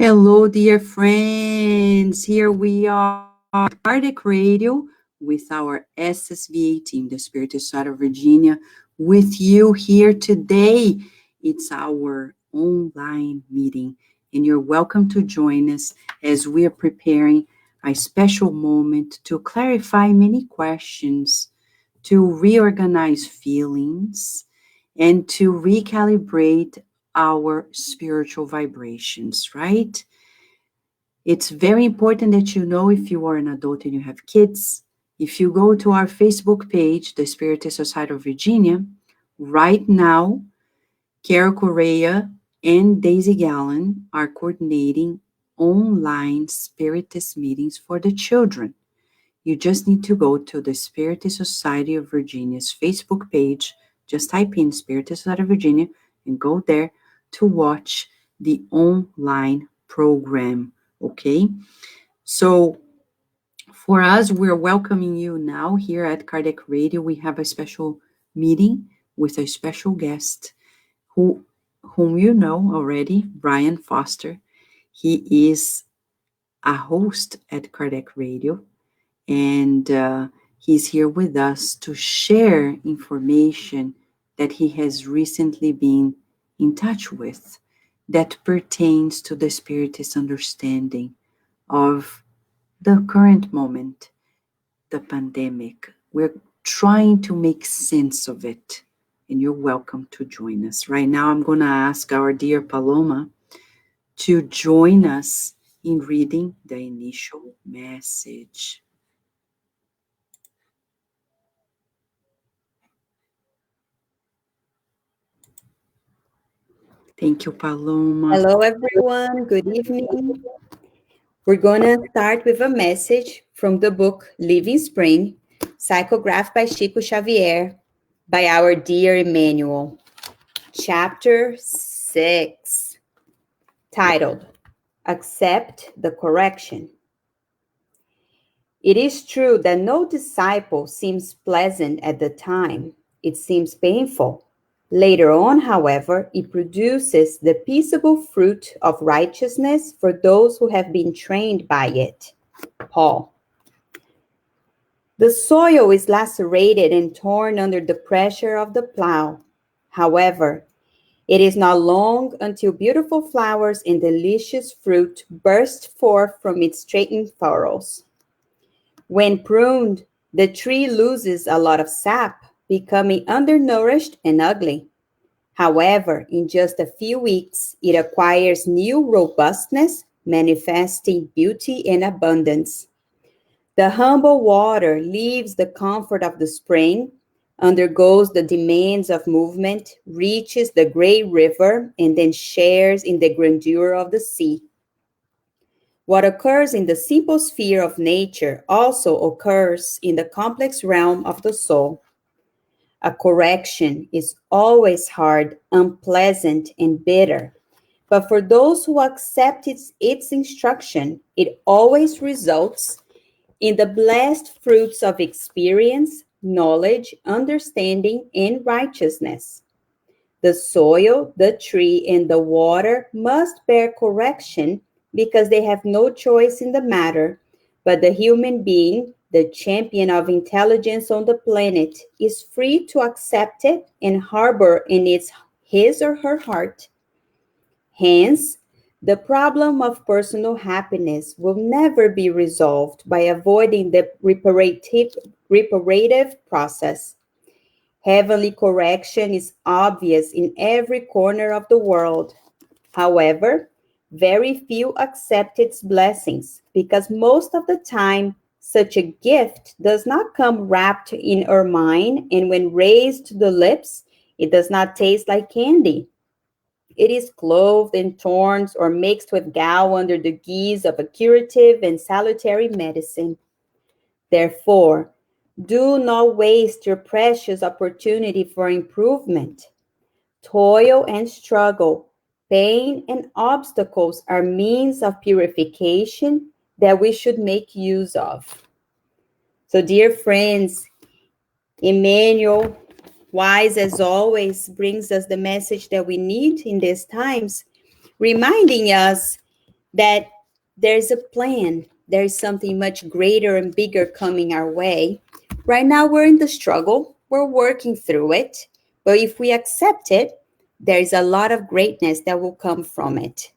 Hello, dear friends. Here we are, Cardiac Radio, with our SSVA team, the Spiritist Society of Virginia, with you here today. It's our online meeting, and you're welcome to join us as we are preparing a special moment to clarify many questions, to reorganize feelings, and to recalibrate our spiritual vibrations, right? It's very important that you know if you are an adult and you have kids. If you go to our Facebook page, the Spiritist Society of Virginia, right now, Carol Correa and Daisy Gallen are coordinating online Spiritist meetings for the children. You just need to go to the Spiritist Society of Virginia's Facebook page. Just type in Spiritist Society of Virginia and go there to watch the online program. Okay? So, for us, we're welcoming you now here at Cardiac Radio. We have a special meeting with a special guest whom you know already, Brian Foster. He is a host at Cardiac Radio, and he's here with us to share information that he has recently been in touch with that pertains to the Spiritist understanding of the current moment, the pandemic. We're trying to make sense of it, and you're welcome to join us. Right now, I'm going to ask our dear Paloma to join us in reading the initial message. Thank you, Paloma. Hello, everyone. Good evening. We're going to start with a message from the book Living Spring, psychographed by Chico Xavier, by our dear Emmanuel. Chapter 6, titled, Accept the Correction. It is true that no disciple seems pleasant at the time. It seems painful. Later on, however, it produces the peaceable fruit of righteousness for those who have been trained by it. Paul. The soil is lacerated and torn under the pressure of the plow. However, it is not long until beautiful flowers and delicious fruit burst forth from its straightened furrows. When pruned, the tree loses a lot of sap, becoming undernourished and ugly. However, in just a few weeks, it acquires new robustness, manifesting beauty and abundance. The humble water leaves the comfort of the spring, undergoes the demands of movement, reaches the great river, and then shares in the grandeur of the sea. What occurs in the simple sphere of nature also occurs in the complex realm of the soul. A correction is always hard, unpleasant, and bitter. But for those who accept its instruction, it always results in the blessed fruits of experience, knowledge, understanding, and righteousness. The soil, the tree, and the water must bear correction because they have no choice in the matter, but the human being, the champion of intelligence on the planet, is free to accept it and harbor in his or her heart. Hence, the problem of personal happiness will never be resolved by avoiding the reparative process. Heavenly correction is obvious in every corner of the world. However, very few accept its blessings because most of the time, such a gift does not come wrapped in ermine, and when raised to the lips, it does not taste like candy. It is clothed in thorns or mixed with gall under the guise of a curative and salutary medicine. Therefore, do not waste your precious opportunity for improvement. Toil and struggle, pain and obstacles are means of purification that we should make use of. So, dear friends, Emmanuel, wise as always, brings us the message that we need in these times, reminding us that there's a plan, there's something much greater and bigger coming our way. Right now, we're in the struggle, we're working through it, but if we accept it, there's a lot of greatness that will come from it.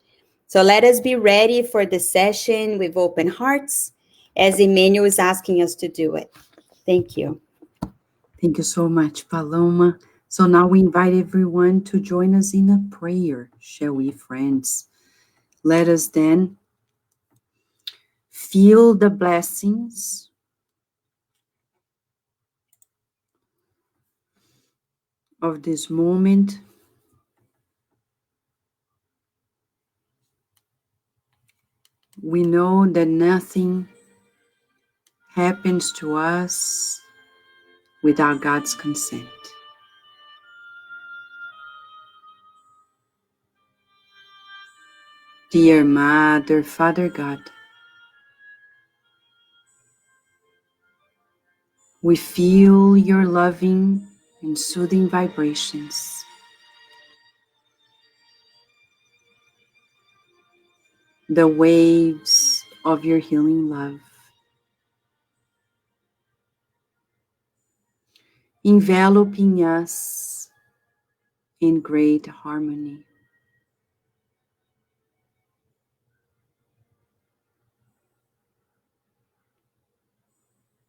So let us be ready for the session with open hearts as Emmanuel is asking us to do it. Thank you. Thank you so much, Paloma. So now we invite everyone to join us in a prayer, shall we, friends? Let us then feel the blessings of this moment. We know that nothing happens to us without God's consent. Dear Mother, Father God, we feel your loving and soothing vibrations, the waves of your healing love, enveloping us in great harmony.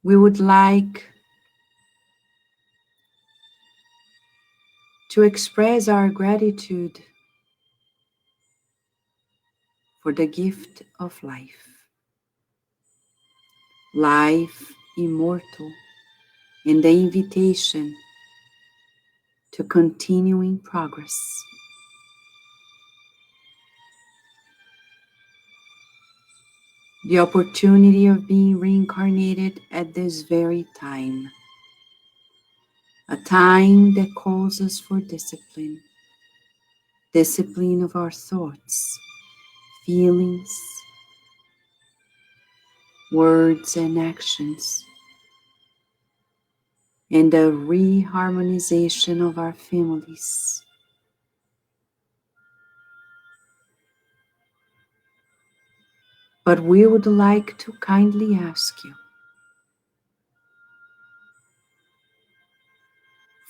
We would like to express our gratitude for the gift of life, life immortal, and the invitation to continuing progress. The opportunity of being reincarnated at this very time, a time that calls us for discipline, discipline of our thoughts, feelings, words, and actions, and the reharmonization of our families. But we would like to kindly ask you,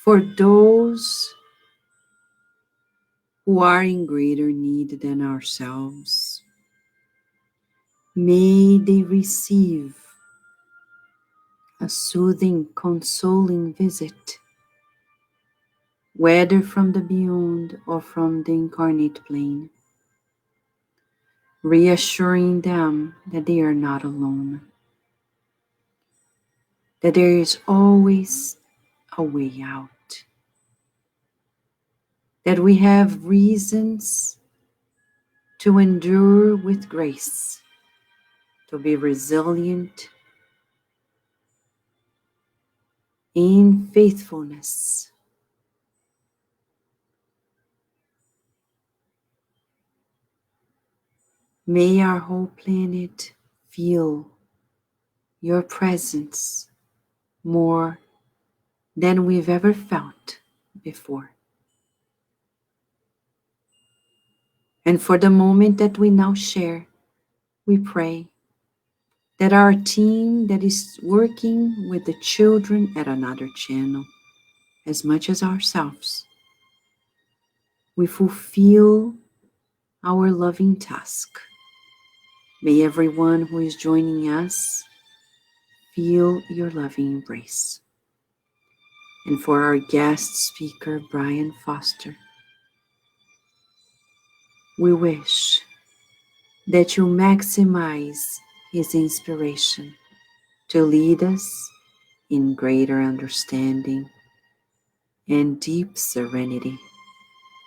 for those who are in greater need than ourselves, may they receive a soothing, consoling visit, whether from the beyond or from the incarnate plane, reassuring them that they are not alone, that there is always a way out, that we have reasons to endure with grace, to be resilient in faithfulness. May our whole planet feel your presence more than we've ever felt before. And for the moment that we now share, we pray that our team that is working with the children at another channel, as much as ourselves, we fulfill our loving task. May everyone who is joining us feel your loving embrace. And for our guest speaker, Brian Foster, we wish that you maximize his inspiration to lead us in greater understanding and deep serenity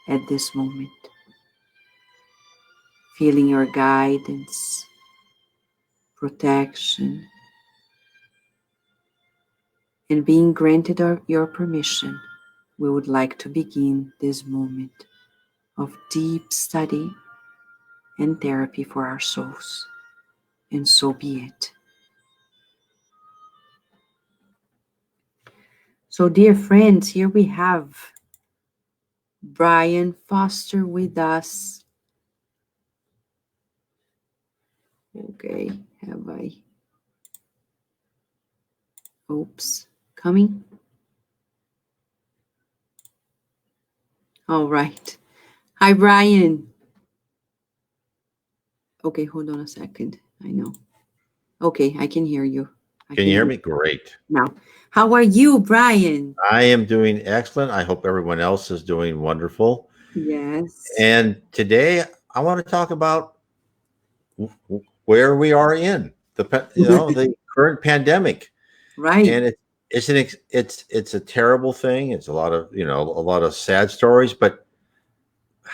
at this moment, feeling your guidance, protection, and being granted your permission. We would like to begin this moment of deep study and therapy for our souls, and so be it. So, dear friends, here we have Brian Foster with us Okay, have I? Oops, coming. All right. Hi, Brian. Okay, hold on a second. I know. Okay, I can hear you. I Can you can hear hear me? Great. you now. How are you, Brian? I am doing excellent. I hope everyone else is doing wonderful. Yes. And today I want to talk about where we are in the current pandemic. Right. And it's a terrible thing. It's a lot of, a lot of sad stories, but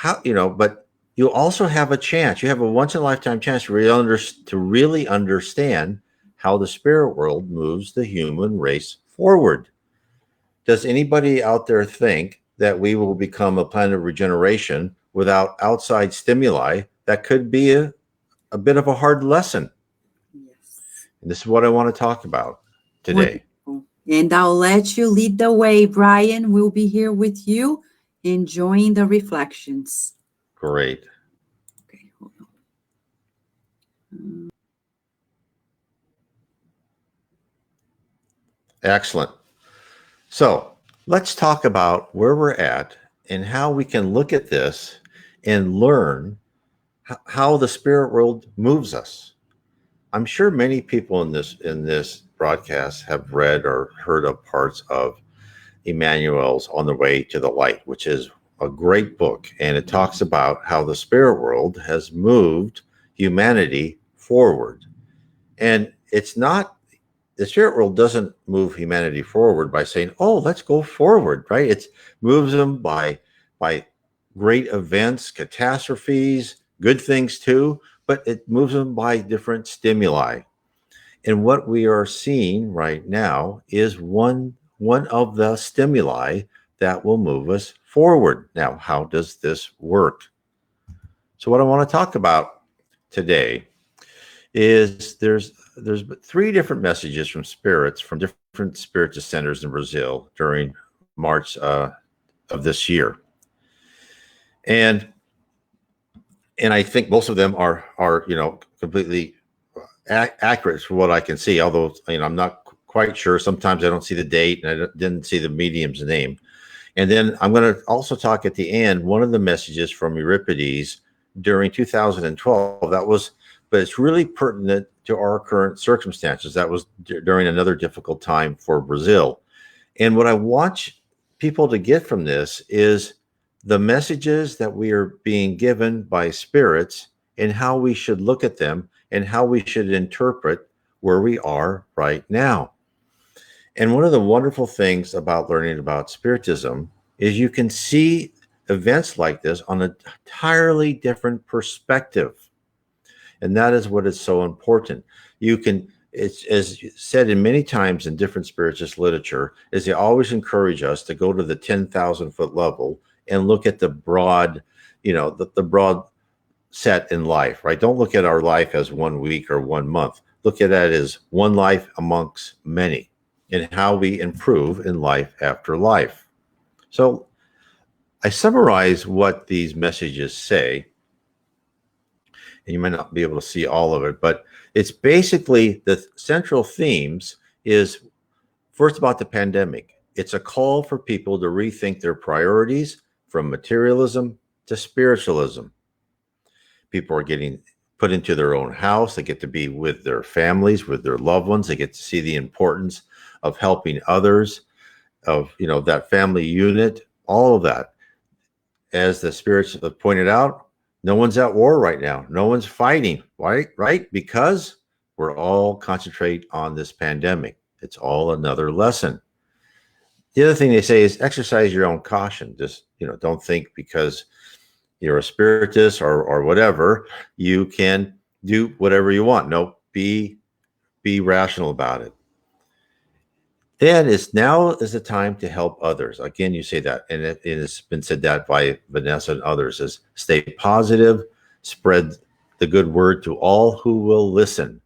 but you also have a chance. You have a once in a lifetime chance to really understand how the spirit world moves the human race forward. Does anybody out there think that we will become a planet of regeneration without outside stimuli? That could be a bit of a hard lesson. Yes. And this is what I want to talk about today. Wonderful. And I'll let you lead the way, Brian. We'll be here with you, enjoying the reflections. Great. Okay, hold on. Excellent. So let's talk about where we're at and how we can look at this and learn how the spirit world moves us. I'm sure many people in this broadcast have read or heard of parts of Emmanuel's On the Way to the Light, which is a great book. And it talks about how the spirit world has moved humanity forward. And it's not, the spirit world doesn't move humanity forward by saying, oh, let's go forward, right? It moves them by great events, catastrophes, good things too, but it moves them by different stimuli. And what we are seeing right now is one of the stimuli that will move us forward. Now, how does this work? So what I want to talk about today is there's three different messages from spirits from different spiritist centers in Brazil during March of this year. And I think most of them are completely accurate for what I can see. Although I'm not quite sure. Sometimes I don't see the date, and I didn't see the medium's name. And then I'm going to also talk at the end one of the messages from Euripides during 2012. But it's really pertinent to our current circumstances. That was during another difficult time for Brazil. And what I want people to get from this is the messages that we are being given by spirits and how we should look at them and how we should interpret where we are right now. And one of the wonderful things about learning about Spiritism is you can see events like this on an entirely different perspective. And that is what is so important. It's as said in many times in different Spiritist literature, is they always encourage us to go to the 10,000 foot level and look at the broad, the broad set in life, right? Don't look at our life as 1 week or 1 month. Look at that as one life amongst many and how we improve in life after life. So I summarize what these messages say, and you might not be able to see all of it, but it's basically the central themes is first about the pandemic. It's a call for people to rethink their priorities from materialism to spiritualism. People are getting put into their own house. They get to be with their families, with their loved ones. They get to see the importance of helping others, of that family unit, all of that. As the spirits have pointed out, no one's at war right now. No one's fighting, right? Because we're all concentrate on this pandemic. It's all another lesson. The other thing they say is exercise your own caution. Just, don't think because you're a spiritist or whatever, you can do whatever you want. No, be rational about it. Then now is the time to help others. Again, you say that, and it has been said that by Vanessa and others, is stay positive, spread the good word to all who will listen.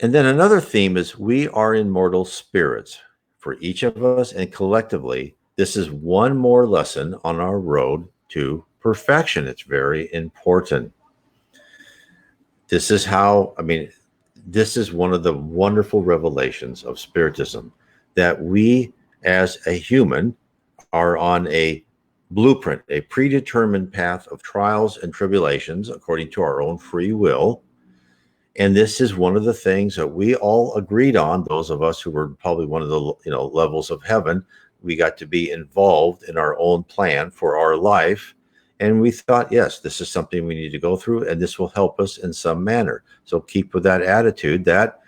And then another theme is we are immortal spirits for each of us, and collectively, this is one more lesson on our road to perfection. It's very important. This is how, I mean, this is one of the wonderful revelations of Spiritism, that we as a human are on a blueprint, a predetermined path of trials and tribulations according to our own free will. And this is one of the things that we all agreed on, those of us who were probably one of the levels of heaven. We got to be involved in our own plan for our life. And we thought, yes, this is something we need to go through, and this will help us in some manner. So keep with that attitude that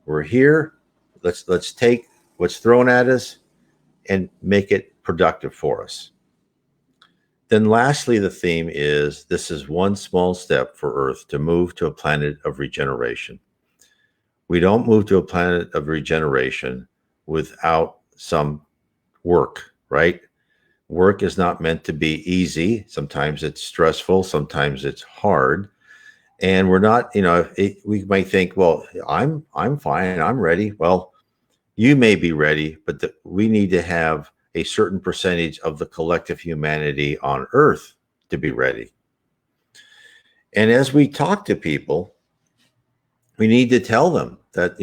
we're here. Let's take what's thrown at us and make it productive for us. Then lastly, the theme is this is one small step for Earth to move to a planet of regeneration. We don't move to a planet of regeneration without some work, right? Work is not meant to be easy. Sometimes it's stressful, sometimes it's hard. And we're not, we might think, well, I'm fine, I'm ready. Well, you may be ready, but we need to have a certain percentage of the collective humanity on Earth to be ready. And as we talk to people, we need to tell them that,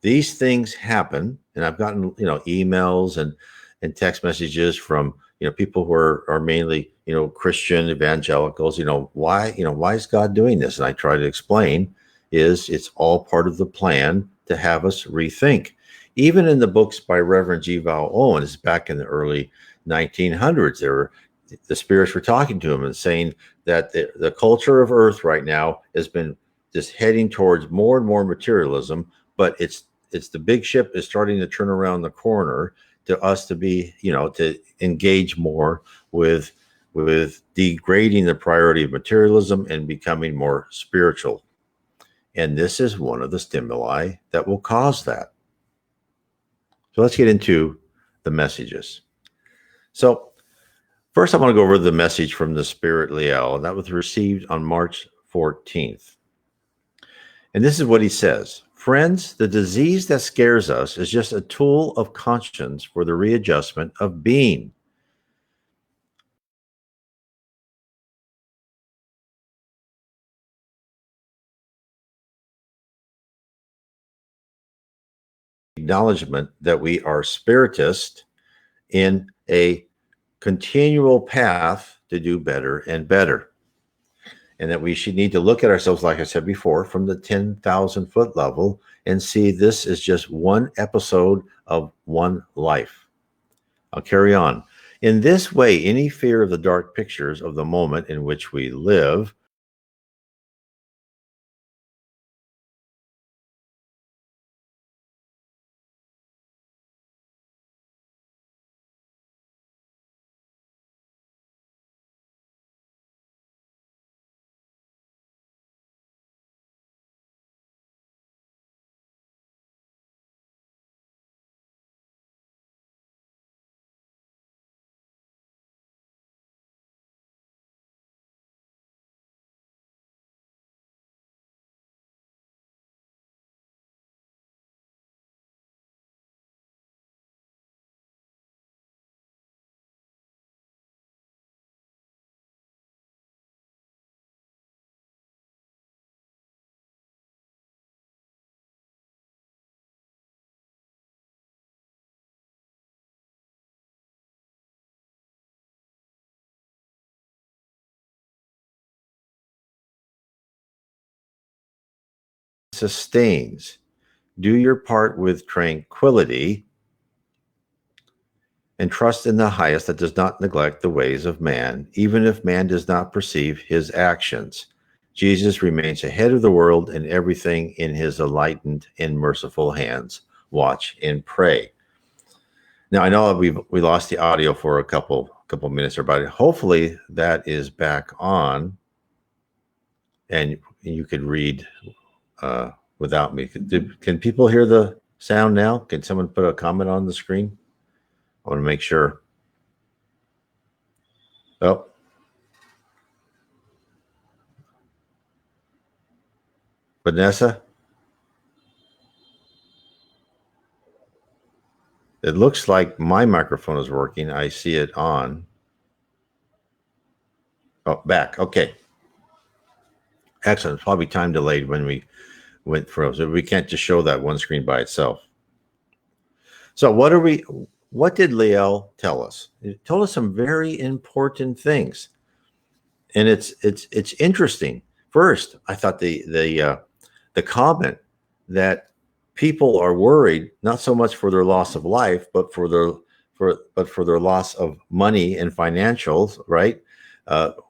these things happen. And I've gotten, emails and text messages from, people who are mainly, Christian evangelicals, why is God doing this? And I try to explain it's all part of the plan to have us rethink. Even in the books by Reverend G. Val Owens back in the early 1900s, the spirits were talking to him and saying that the culture of Earth right now has been just heading towards more and more materialism, but it's the big ship is starting to turn around the corner to us to be, to engage more with degrading the priority of materialism and becoming more spiritual. And this is one of the stimuli that will cause that. So let's get into the messages. So first, I want to go over the message from the Spirit Liel, and that was received on March 14th. And this is what he says. Friends, the disease that scares us is just a tool of conscience for the readjustment of being. Acknowledgement that we are spiritist in a continual path to do better and better. And that we should need to look at ourselves, like I said before, from the 10,000 foot level and see this is just one episode of one life. I'll carry on. In this way, any fear of the dark pictures of the moment in which we live sustains. Do your part with tranquility and trust in the highest that does not neglect the ways of man, even if man does not perceive his actions. Jesus remains ahead of the world and everything in his enlightened and merciful hands. Watch and pray. Now I know we lost the audio for a couple minutes, everybody. Hopefully that is back on, and you could read without me. Can people hear the sound now? Can someone put a comment on the screen? I want to make sure. Oh. Vanessa? It looks like my microphone is working. I see it on. Oh, back. Okay. Excellent. It's probably time delayed when we went through. So we can't just show that one screen by itself. So what did Liel tell us? It told us some very important things. And it's interesting. First, I thought the comment that people are worried not so much for their loss of life, but for their loss of money and financials, right?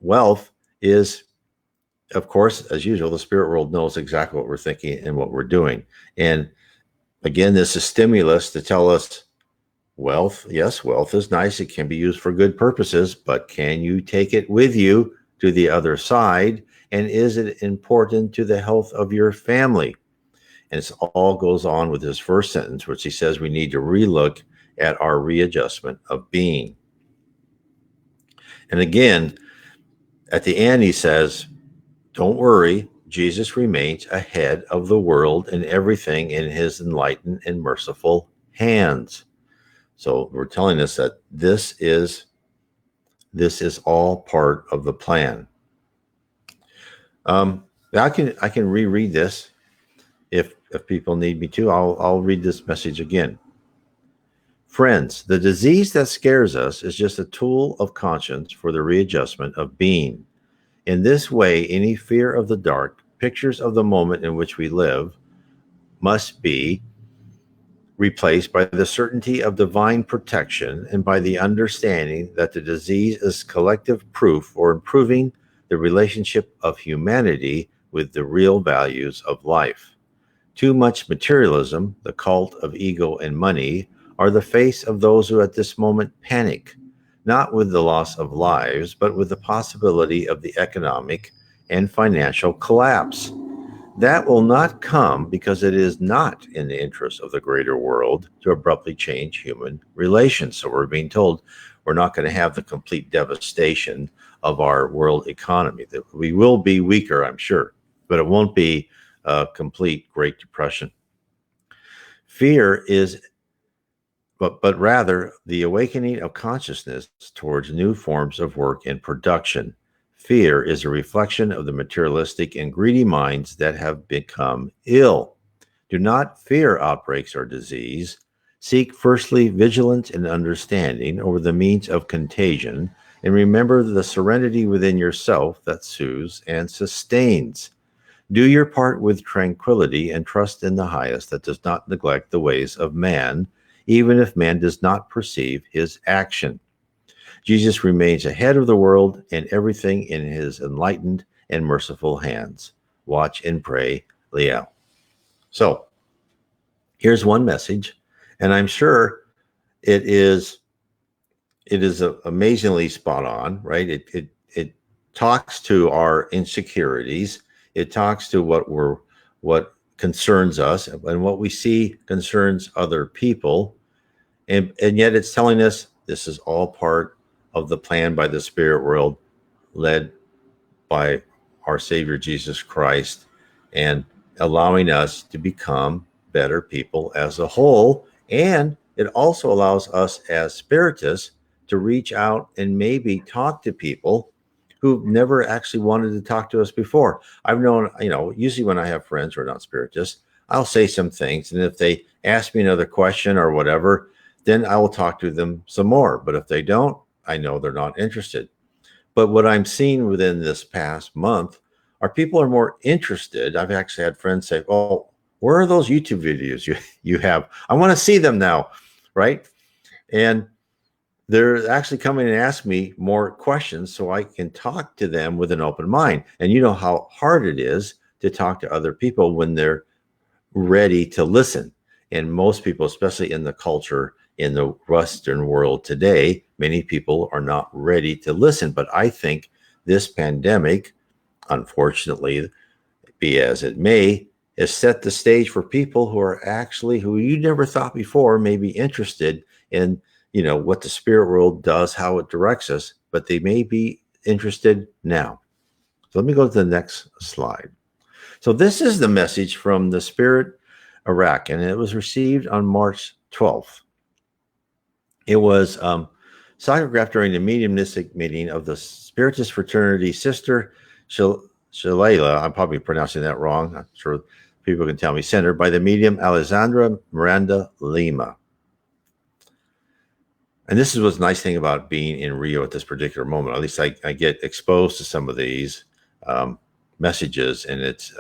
Wealth is, of course, as usual, the spirit world knows exactly what we're thinking and what we're doing. And again, this is stimulus to tell us wealth, yes, wealth is nice. It can be used for good purposes, but can you take it with you to the other side? And is it important to the health of your family? And it all goes on with his first sentence, which he says we need to relook at our readjustment of being. And again, at the end, he says, don't worry, Jesus remains ahead of the world and everything in his enlightened and merciful hands. So we're telling us that this is all part of the plan. I can reread this if people need me to. I'll read this message again. Friends, the disease that scares us is just a tool of conscience for the readjustment of being. In this way, any fear of the dark, pictures of the moment in which we live, must be replaced by the certainty of divine protection and by the understanding that the disease is collective proof for improving the relationship of humanity with the real values of life. Too much materialism, the cult of ego and money, are the face of those who at this moment panic, not with the loss of lives, but with the possibility of the economic and financial collapse. That will not come because it is not in the interest of the greater world to abruptly change human relations. So we're being told we're not going to have the complete devastation of our world economy. That we will be weaker, I'm sure, but it won't be a complete Great Depression. Fear is, but rather the awakening of consciousness towards new forms of work and production. Fear is a reflection of the materialistic and greedy minds that have become ill. Do not fear outbreaks or disease. Seek firstly vigilance and understanding over the means of contagion, and remember the serenity within yourself that soothes and sustains. Do your part with tranquility and trust in the highest that does not neglect the ways of man, even if man does not perceive his action. Jesus remains ahead of the world and everything in his enlightened and merciful hands. Watch and pray, Liel. So here's one message, and I'm sure it is amazingly spot on, right? It talks to our insecurities. It talks to what concerns us and what we see concerns other people. And yet it's telling us this is all part of the plan by the spirit world, led by our Savior Jesus Christ, and allowing us to become better people as a whole. And it also allows us as spiritists to reach out and maybe talk to people who've never actually wanted to talk to us before. I've known, usually when I have friends who are not spiritists, I'll say some things. And if they ask me another question or whatever, then I will talk to them some more. But if they don't, I know they're not interested. But what I'm seeing within this past month are people are more interested. I've actually had friends say, "Oh, where are those YouTube videos you have? I want to see them now," right? And they're actually coming and ask me more questions so I can talk to them with an open mind. And you know how hard it is to talk to other people when they're ready to listen. And most people, especially in the culture in the Western world today, many people are not ready to listen. But I think this pandemic, unfortunately, be as it may, has set the stage for people who you never thought before may be interested in, what the spirit world does, how it directs us, but they may be interested now. So let me go to the next slide. So this is the message from the Spirit Iraq, and it was received on March 12th. It was psychographed during the mediumistic meeting of the Spiritist fraternity Sister Shalala, I'm probably pronouncing that wrong. I'm sure people can tell me, Center by the medium Alessandra Miranda Lima. And this is what's nice thing about being in Rio at this particular moment. At least I get exposed to some of these messages, and it's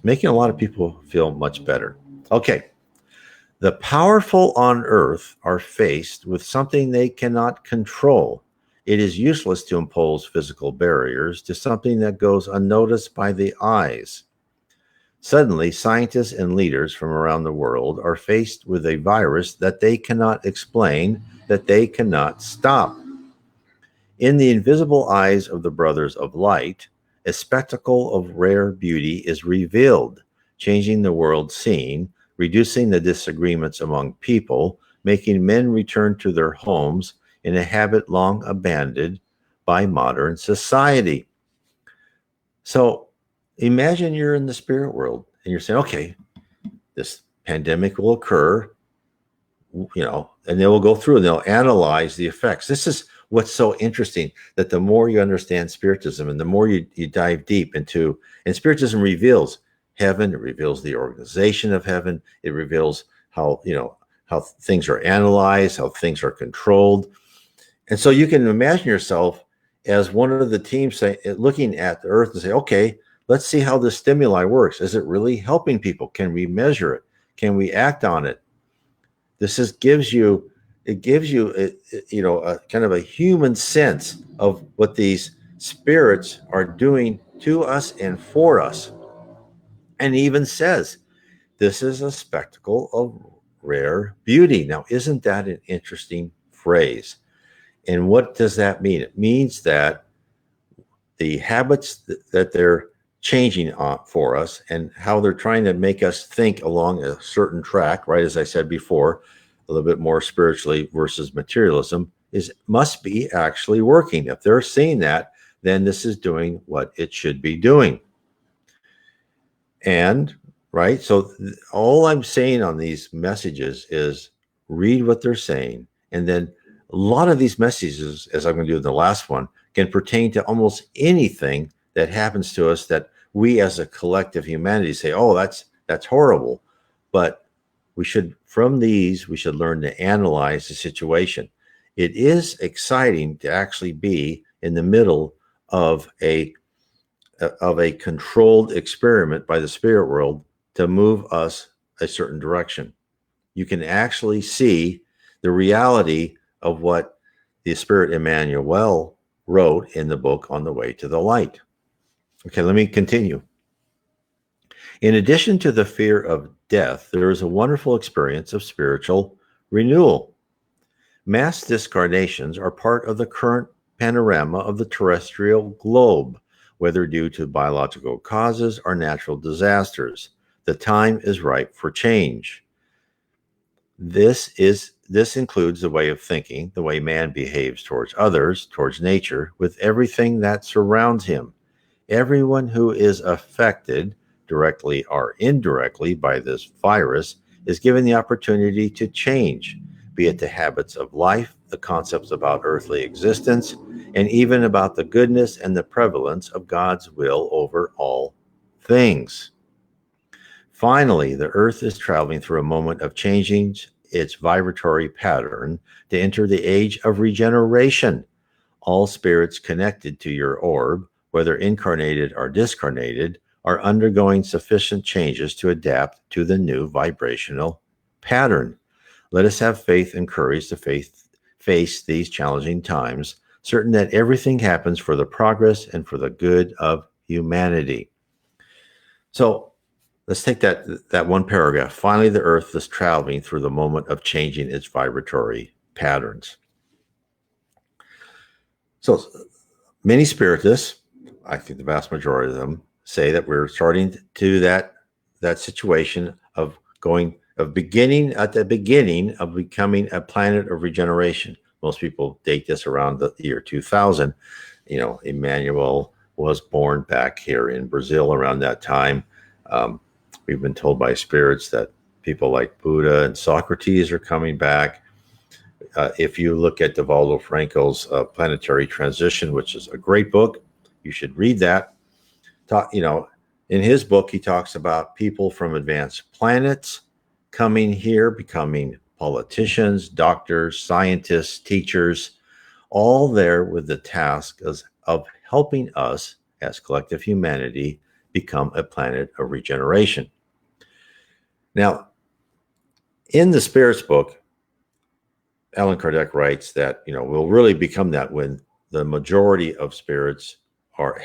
making a lot of people feel much better. Okay. The powerful on earth are faced with something they cannot control. It is useless to impose physical barriers to something that goes unnoticed by the eyes. Suddenly, scientists and leaders from around the world are faced with a virus that they cannot explain, that they cannot stop. In the invisible eyes of the brothers of light, a spectacle of rare beauty is revealed, changing the world scene, reducing the disagreements among people, making men return to their homes in a habit long abandoned by modern society. So imagine you're in the spirit world and you're saying, okay, this pandemic will occur, and they will go through and they'll analyze the effects. This is what's so interesting, that the more you understand Spiritism and the more you dive deep into, and Spiritism reveals heaven, it reveals the organization of heaven, it reveals how things are analyzed, how things are controlled. And so you can imagine yourself as one of the teams looking at the earth and say, okay, let's see how this stimuli works. Is it really helping people? Can we measure it? Can we act on it? This gives you a kind of a human sense of what these spirits are doing to us and for us. And even says, this is a spectacle of rare beauty. Now, isn't that an interesting phrase? And what does that mean? It means that the habits that they're changing for us and how they're trying to make us think along a certain track, right? As I said before, a little bit more spiritually versus materialism must be actually working. If they're seeing that, then this is doing what it should be doing. And right, so all I'm saying on these messages is read what they're saying, and then a lot of these messages, as I'm going to do in the last one, can pertain to almost anything that happens to us that we as a collective humanity say, oh, that's horrible. But from these, we should learn to analyze the situation. It is exciting to actually be in the middle of a controlled experiment by the spirit world to move us a certain direction. You can actually see the reality of what the Spirit Emmanuel wrote in the book On the Way to the Light. Okay, let me continue. In addition to the fear of death, there is a wonderful experience of spiritual renewal. Mass discarnations are part of the current panorama of the terrestrial globe, whether due to biological causes or natural disasters. The time is ripe for change. This includes the way of thinking, the way man behaves towards others, towards nature, with everything that surrounds him. Everyone who is affected, directly or indirectly, by this virus is given the opportunity to change, be it the habits of life, the concepts about earthly existence, and even about the goodness and the prevalence of God's will over all things. Finally, the earth is traveling through a moment of changing its vibratory pattern to enter the age of regeneration. All spirits connected to your orb, whether incarnated or discarnated, are undergoing sufficient changes to adapt to the new vibrational pattern. Let us have faith and courage to face these challenging times, certain that everything happens for the progress and for the good of humanity. So let's take that one paragraph. Finally, the earth is traveling through the moment of changing its vibratory patterns. So many spiritists, I think the vast majority of them, say that we're starting to that situation of becoming a planet of regeneration. Most people date this around the year 2000. Emmanuel was born back here in Brazil around that time. We've been told by spirits that people like Buddha and Socrates are coming back. If you look at Divaldo Franco's Planetary Transition, which is a great book, you should read that. In his book, he talks about people from advanced planets coming here, becoming politicians, doctors, scientists, teachers, all there with the task of helping us as collective humanity become a planet of regeneration. Now, in the Spirit's book, Allan Kardec writes that, we'll really become that when the majority of spirits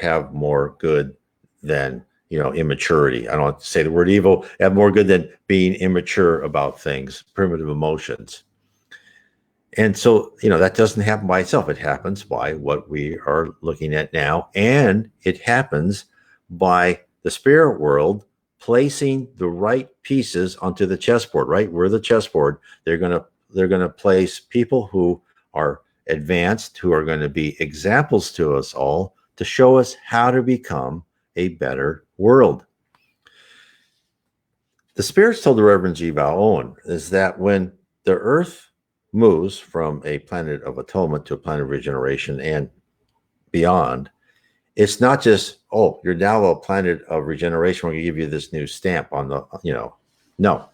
have more good than, immaturity. I don't want to say the word evil, have more good than being immature about things, primitive emotions. And so, that doesn't happen by itself. It happens by what we are looking at now. And it happens by the spirit world placing the right pieces onto the chessboard, right? We're the chessboard. They're going to place people who are advanced, who are going to be examples to us all to show us how to become a better world. The spirits told the Reverend G. Val Owen is that when the earth moves from a planet of atonement to a planet of regeneration and beyond, it's not just, oh, you're now a planet of regeneration, we're going to give you this new stamp on the, no.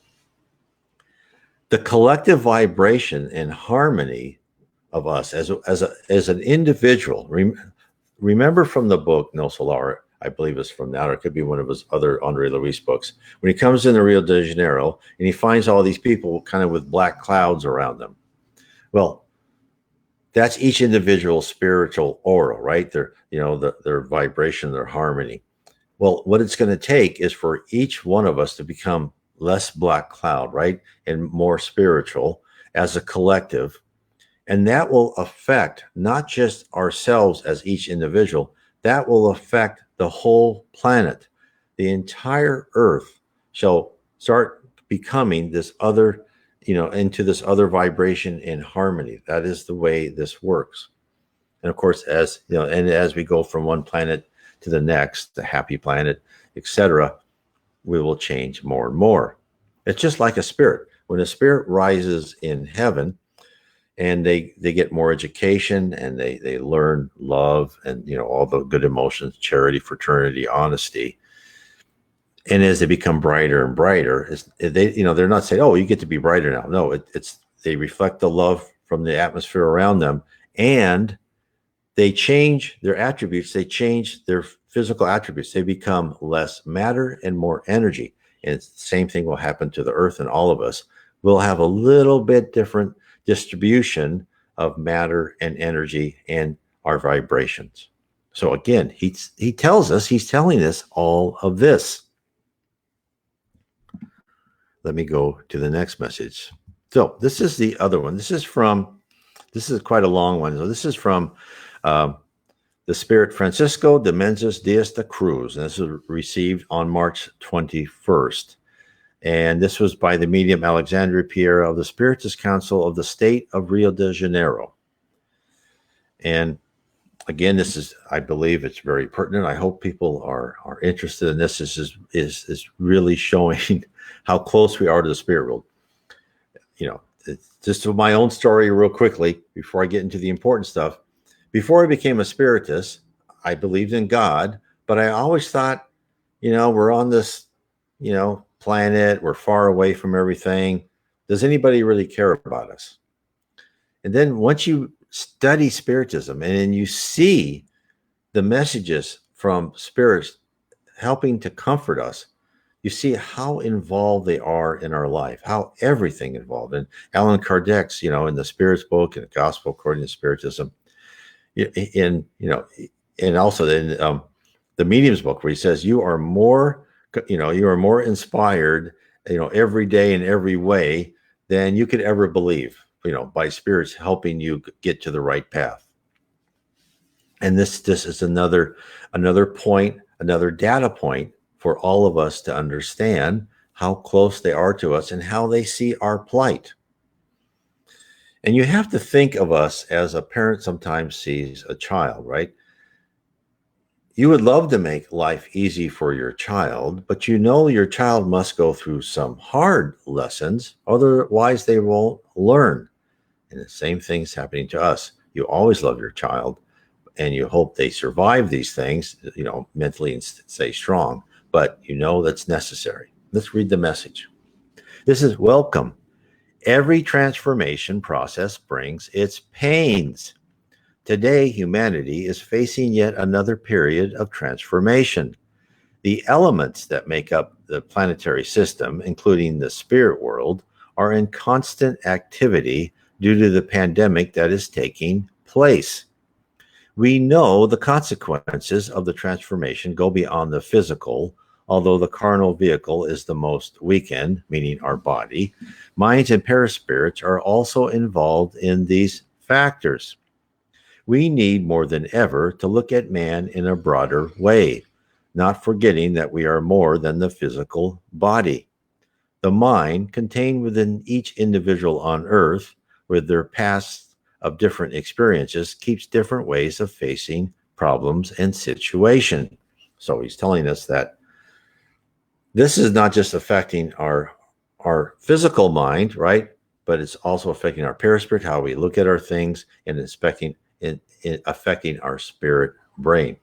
The collective vibration and harmony of us as an individual. Remember from the book No Solar, I believe it's from that, or it could be one of his other Andre Luis books, when he comes into Rio de Janeiro and he finds all these people kind of with black clouds around them. Well, that's each individual spiritual aura, right? Their vibration, their harmony. Well, what it's going to take is for each one of us to become less black cloud, right? And more spiritual as a collective. And that will affect not just ourselves as each individual, that will affect the whole planet. The entire earth shall start becoming this other, into this other vibration and harmony. That is the way this works. And of course, as we go from one planet to the next, the happy planet, etc., we will change more and more. It's just like a spirit. When a spirit rises in heaven and they get more education and they learn love and, all the good emotions, charity, fraternity, honesty. And as they become brighter and brighter, they're not saying, oh, you get to be brighter now. No, they reflect the love from the atmosphere around them, and they change their attributes. They change their physical attributes. They become less matter and more energy. And the same thing will happen to the earth and all of us. We'll have a little bit different distribution of matter and energy and our vibrations. So again, he's telling us all of this. Let me go to the next message. So this is the other one. This is quite a long one. So this is from the Spirit Francisco de Menzies Diaz de Cruz. And this was received on March 21st. And this was by the medium Alexandria Pierre of the Spiritist Council of the State of Rio de Janeiro. And again, I believe it's very pertinent. I hope people are interested in this. This is really showing how close we are to the spirit world. Just my own story real quickly before I get into the important stuff. Before I became a spiritist, I believed in God, but I always thought, we're on this, planet, we're far away from everything. Does anybody really care about us? And then once you study Spiritism and then you see the messages from spirits helping to comfort us, you see how involved they are in our life, how everything involved. And Allan Kardec's, in the Spirit's book and the Gospel According to Spiritism, and also in the Medium's book, where he says you are more inspired, every day in every way than you could ever believe, by spirits helping you get to the right path. And this is another point, another data point for all of us to understand how close they are to us and how they see our plight. And you have to think of us as a parent sometimes sees a child, right? You would love to make life easy for your child, but your child must go through some hard lessons, otherwise they won't learn. And the same thing's happening to us. You always love your child, and you hope they survive these things, mentally and stay strong, but that's necessary. Let's read the message. This is welcome. Every transformation process brings its pains. Today, humanity is facing yet another period of transformation. The elements that make up the planetary system, including the spirit world, are in constant activity due to the pandemic that is taking place. We know the consequences of the transformation go beyond the physical, although the carnal vehicle is the most weakened, meaning our body. Minds and paraspirits are also involved in these factors. We need more than ever to look at man in a broader way, not forgetting that we are more than the physical body. The mind, contained within each individual on earth, with their past of different experiences, keeps different ways of facing problems and situation. So he's telling us that this is not just affecting our physical mind, right? But it's also affecting our perispirit, how we look at our things, and affecting our spirit brain.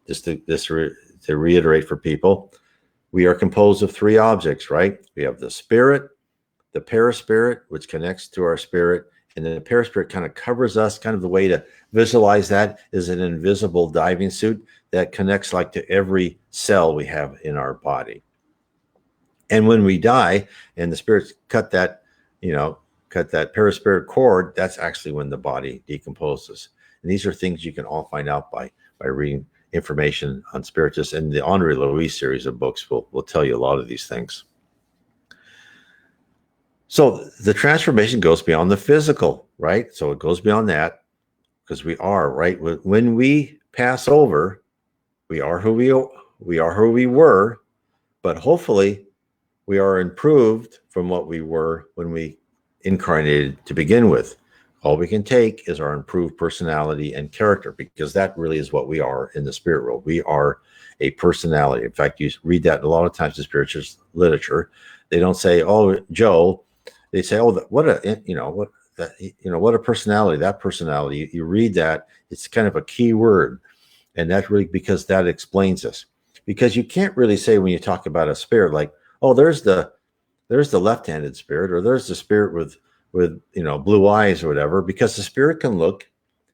Just to reiterate for people, we are composed of three objects, right? We have the spirit, the perispirit, which connects to our spirit, and then the perispirit kind of covers us. Kind of the way to visualize that is an invisible diving suit that connects like to every cell we have in our body. And when we die and the spirits cut that perispirit cord, that's actually when the body decomposes. And these are things you can all find out by reading information on Spiritism, and the Henri Louis series of books will tell you a lot of these things. So the transformation goes beyond the physical, right? So it goes beyond that because we are, right? When we pass over, we are who we were, but hopefully we are improved from what we were when we incarnated to begin with. All we can take is our improved personality and character, because that really is what we are in the spirit world. We are a personality. In fact, you read that a lot of times in spiritual literature. They don't say, "Oh, Joe." They say, "Oh, what a personality." That personality. You read that; it's kind of a key word, and that's really because that explains us. Because you can't really say when you talk about a spirit like, "Oh, there's the left-handed spirit," or "There's the spirit with blue eyes," or whatever, because the spirit can look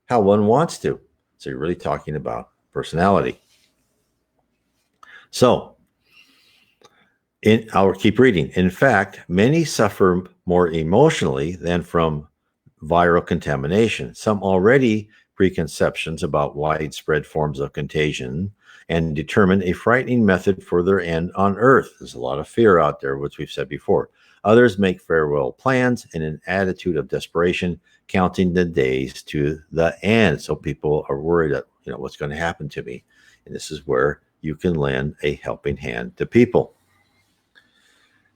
how one wants to. So you're really talking about personality. So I'll keep reading. In fact, many suffer more emotionally than from viral contamination. Some already preconceptions about widespread forms of contagion and determine a frightening method for their end on earth. There's a lot of fear out there, which we've said before. Others make farewell plans in an attitude of desperation, counting the days to the end. So people are worried that, what's going to happen to me? And this is where you can lend a helping hand to people.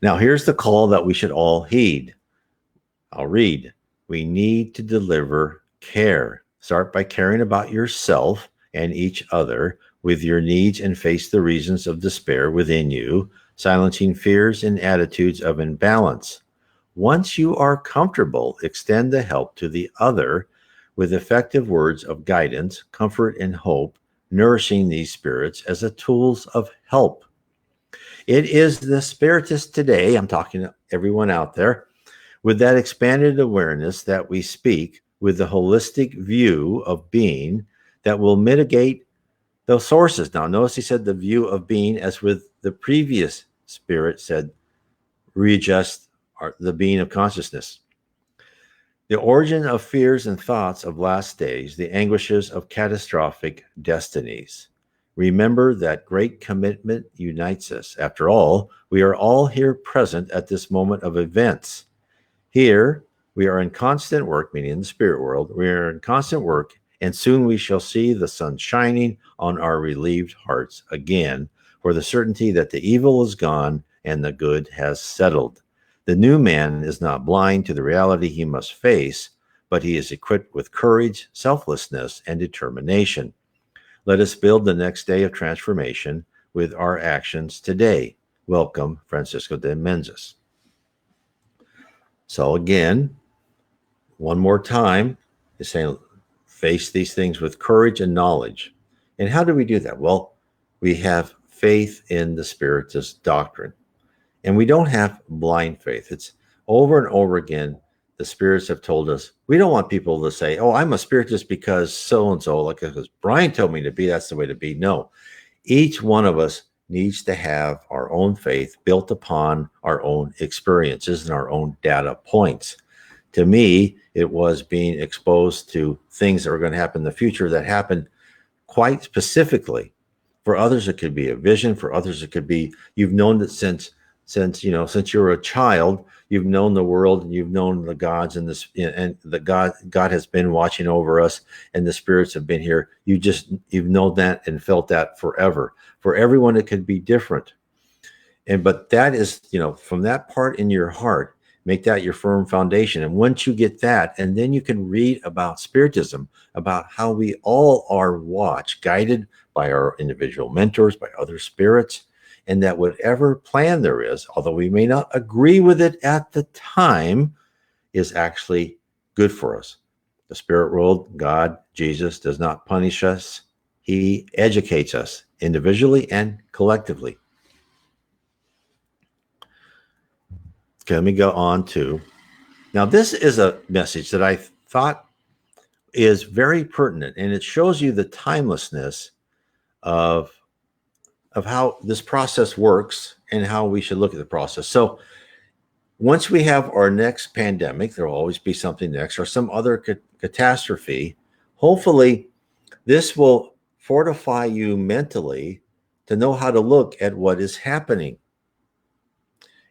Now, here's the call that we should all heed. I'll read. We need to deliver care. Start by caring about yourself and each other with your needs, and face the reasons of despair within you, silencing fears and attitudes of imbalance. Once you are comfortable, extend the help to the other with effective words of guidance, comfort, and hope, nourishing these spirits as a tools of help. It is the Spiritist today, I'm talking to everyone out there, with that expanded awareness that we speak with the holistic view of being that will mitigate those sources. Now, notice he said the view of being, as with the previous spirit said, readjust the being of consciousness. The origin of fears and thoughts of last days, the anguishes of catastrophic destinies. Remember that great commitment unites us. After all, we are all here present at this moment of events. Here, we are in constant work, meaning in the spirit world, we are in constant work, and soon we shall see the sun shining on our relieved hearts again, for the certainty that the evil is gone and the good has settled. The new man is not blind to the reality he must face, but he is equipped with courage, selflessness, and determination. Let us build the next day of transformation with our actions today. Welcome, Francisco de Menzies. So again, one more time, he's saying, face these things with courage and knowledge. And how do we do that? Well, we have faith in the Spiritist doctrine. And we don't have blind faith. It's over and over again, the spirits have told us, we don't want people to say, oh, I'm a Spiritist because so-and-so, like because Brian told me to be, that's the way to be. No, each one of us needs to have our own faith built upon our own experiences and our own data points. To me, it was being exposed to things that were going to happen in the future that happened quite specifically. For others, it could be a vision. For others, it could be, you've known that since you were a child, you've known the world and you've known the gods and the God has been watching over us and the spirits have been here. You've known that and felt that forever. For everyone, it could be different. But that is, from that part in your heart, make that your firm foundation. And once you get that, and then you can read about Spiritism, about how we all are watched, guided by our individual mentors, by other spirits, and that whatever plan there is, although we may not agree with it at the time, is actually good for us. The spirit world, God, Jesus, does not punish us. He educates us individually and collectively. Okay, let me go on to, now this is a message that I thought is very pertinent, and it shows you the timelessness of how this process works and how we should look at the process. So once we have our next pandemic, there will always be something next or some other catastrophe. Hopefully this will fortify you mentally to know how to look at what is happening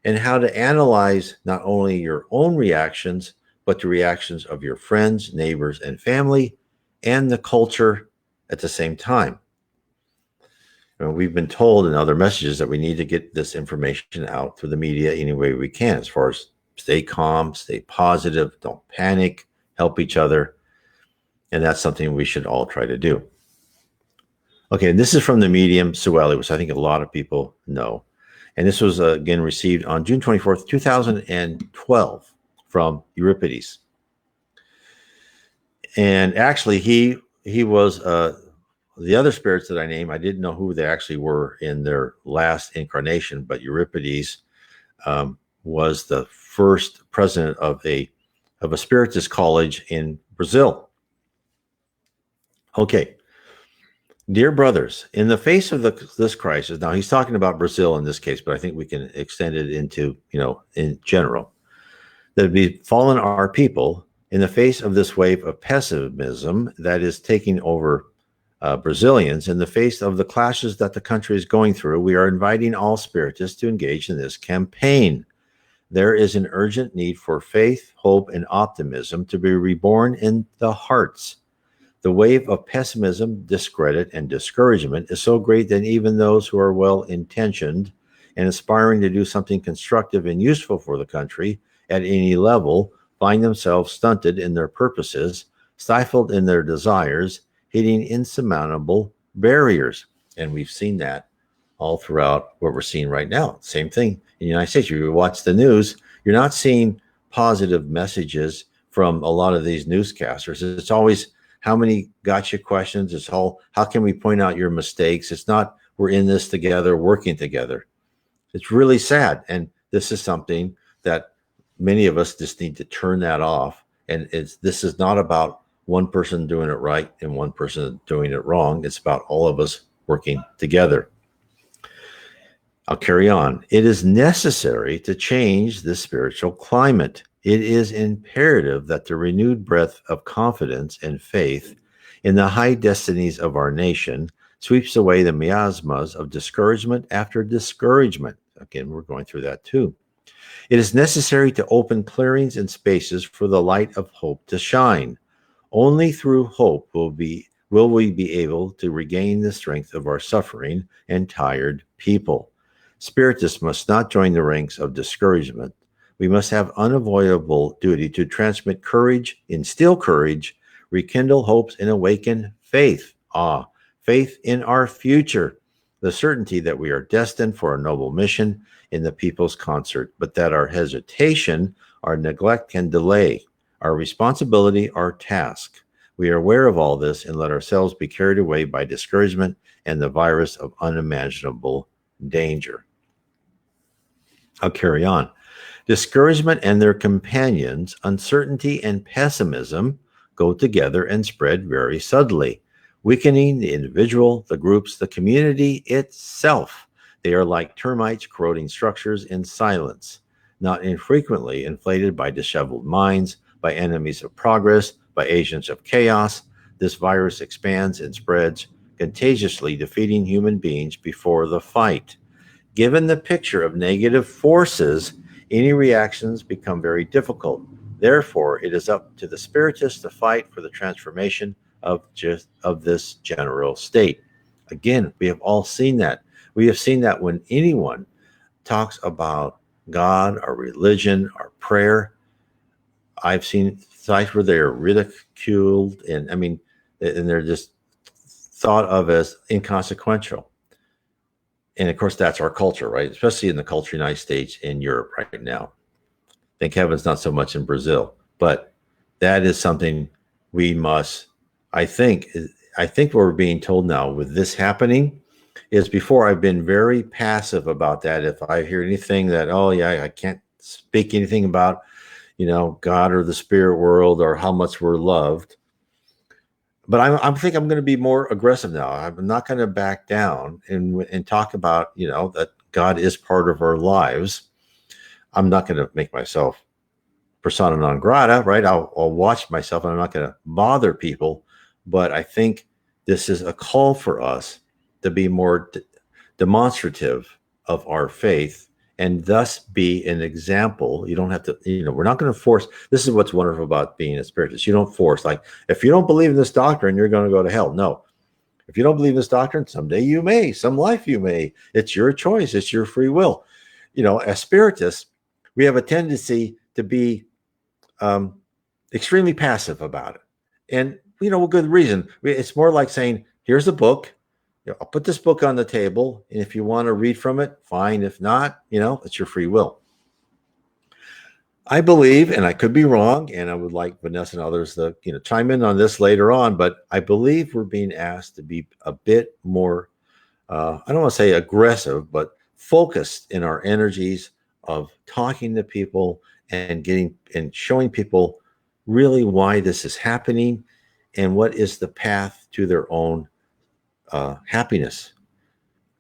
and how to analyze not only your own reactions, but the reactions of your friends, neighbors, and family, and the culture at the same time. We've been told in other messages that we need to get this information out through the media any way we can, as far as stay calm, stay positive, don't panic, help each other. And that's something we should all try to do. Okay, and this is from the medium Sueli, which I think a lot of people know. And this was, again, received on June 24th, 2012 from Euripides. And actually, he was... the other spirits that I named, I didn't know who they actually were in their last incarnation, but Euripides was the first president of a Spiritist college in Brazil. Okay, dear brothers, in the face of this crisis, now he's talking about Brazil in this case, but I think we can extend it into, in general, that have befallen our people in the face of this wave of pessimism that is taking over Brazilians. In the face of the clashes that the country is going through, we are inviting all Spiritists to engage in this campaign. There is an urgent need for faith, hope, and optimism to be reborn in the hearts. The wave of pessimism, discredit, and discouragement is so great that even those who are well-intentioned and aspiring to do something constructive and useful for the country at any level find themselves stunted in their purposes, stifled in their desires, hitting insurmountable barriers. And we've seen that all throughout what we're seeing right now. Same thing in the United States. You watch the news, you're not seeing positive messages from a lot of these newscasters. It's always, how many gotcha questions? It's all, how can we point out your mistakes? It's not, we're in this together, working together. It's really sad. And this is something that many of us just need to turn that off. And this is not about one person doing it right and one person doing it wrong. It's about all of us working together. I'll carry on. It is necessary to change the spiritual climate. It is imperative that the renewed breath of confidence and faith in the high destinies of our nation sweeps away the miasmas of discouragement after discouragement. Again, we're going through that too. It is necessary to open clearings and spaces for the light of hope to shine. Only through hope will we be able to regain the strength of our suffering and tired people. Spiritists must not join the ranks of discouragement. We must have unavoidable duty to transmit courage, instill courage, rekindle hopes, and awaken faith. Faith in our future, the certainty that we are destined for a noble mission in the people's concert, but that our hesitation, our neglect can delay our responsibility, our task. We are aware of all this and let ourselves be carried away by discouragement and the virus of unimaginable danger. I'll carry on. Discouragement and their companions, uncertainty and pessimism, go together and spread very subtly, weakening the individual, the groups, the community itself. They are like termites corroding structures in silence, not infrequently inflated by disheveled minds, by enemies of progress, by agents of chaos. This virus expands and spreads, contagiously defeating human beings before the fight. Given the picture of negative forces, any reactions become very difficult. Therefore, it is up to the Spiritists to fight for the transformation of this general state. Again, we have all seen that. We have seen that when anyone talks about God or religion or prayer, I've seen sites where they're ridiculed and they're just thought of as inconsequential. And of course, that's our culture, right? Especially in the culture United States and Europe right now. Thank heavens, not so much in Brazil, but that is something we must. I think what we're being told now with this happening is, before I've been very passive about that. If I hear anything that, oh yeah, I can't speak anything about, God or the spirit world or how much we're loved. But I think I'm going to be more aggressive now. I'm not going to back down and talk about, that God is part of our lives. I'm not going to make myself persona non grata, right? I'll watch myself and I'm not going to bother people. But I think this is a call for us to be more demonstrative of our faith and thus be an example. You don't have to, we're not going to force. This is what's wonderful about being a spiritist. You don't force, like, if you don't believe in this doctrine, you're going to go to hell. No. If you don't believe in this doctrine, someday you may, some life you may. It's your choice. It's your free will. As spiritists, we have a tendency to be extremely passive about it. And, with good reason. It's more like saying, here's a book. I'll put this book on the table, and if you want to read from it, fine. If not, it's your free will. I believe, and I could be wrong, and I would like Vanessa and others to, chime in on this later on, but I believe we're being asked to be a bit more, I don't want to say aggressive, but focused in our energies of talking to people and showing people really why this is happening and what is the path to their own happiness.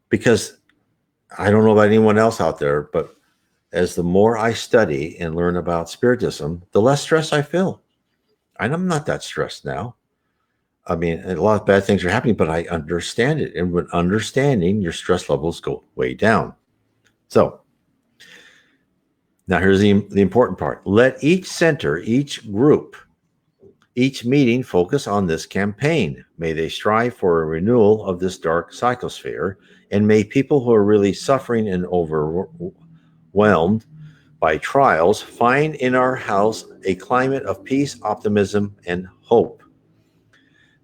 Because I don't know about anyone else out there, but as the more I study and learn about Spiritism, the less stress I feel. And I'm not that stressed now. A lot of bad things are happening, but I understand it. And with understanding, your stress levels go way down. So now here's the important part. Let each center, each group, each meeting focus on this campaign. May they strive for a renewal of this dark psychosphere, and may people who are really suffering and overwhelmed by trials find in our house a climate of peace, optimism, and hope.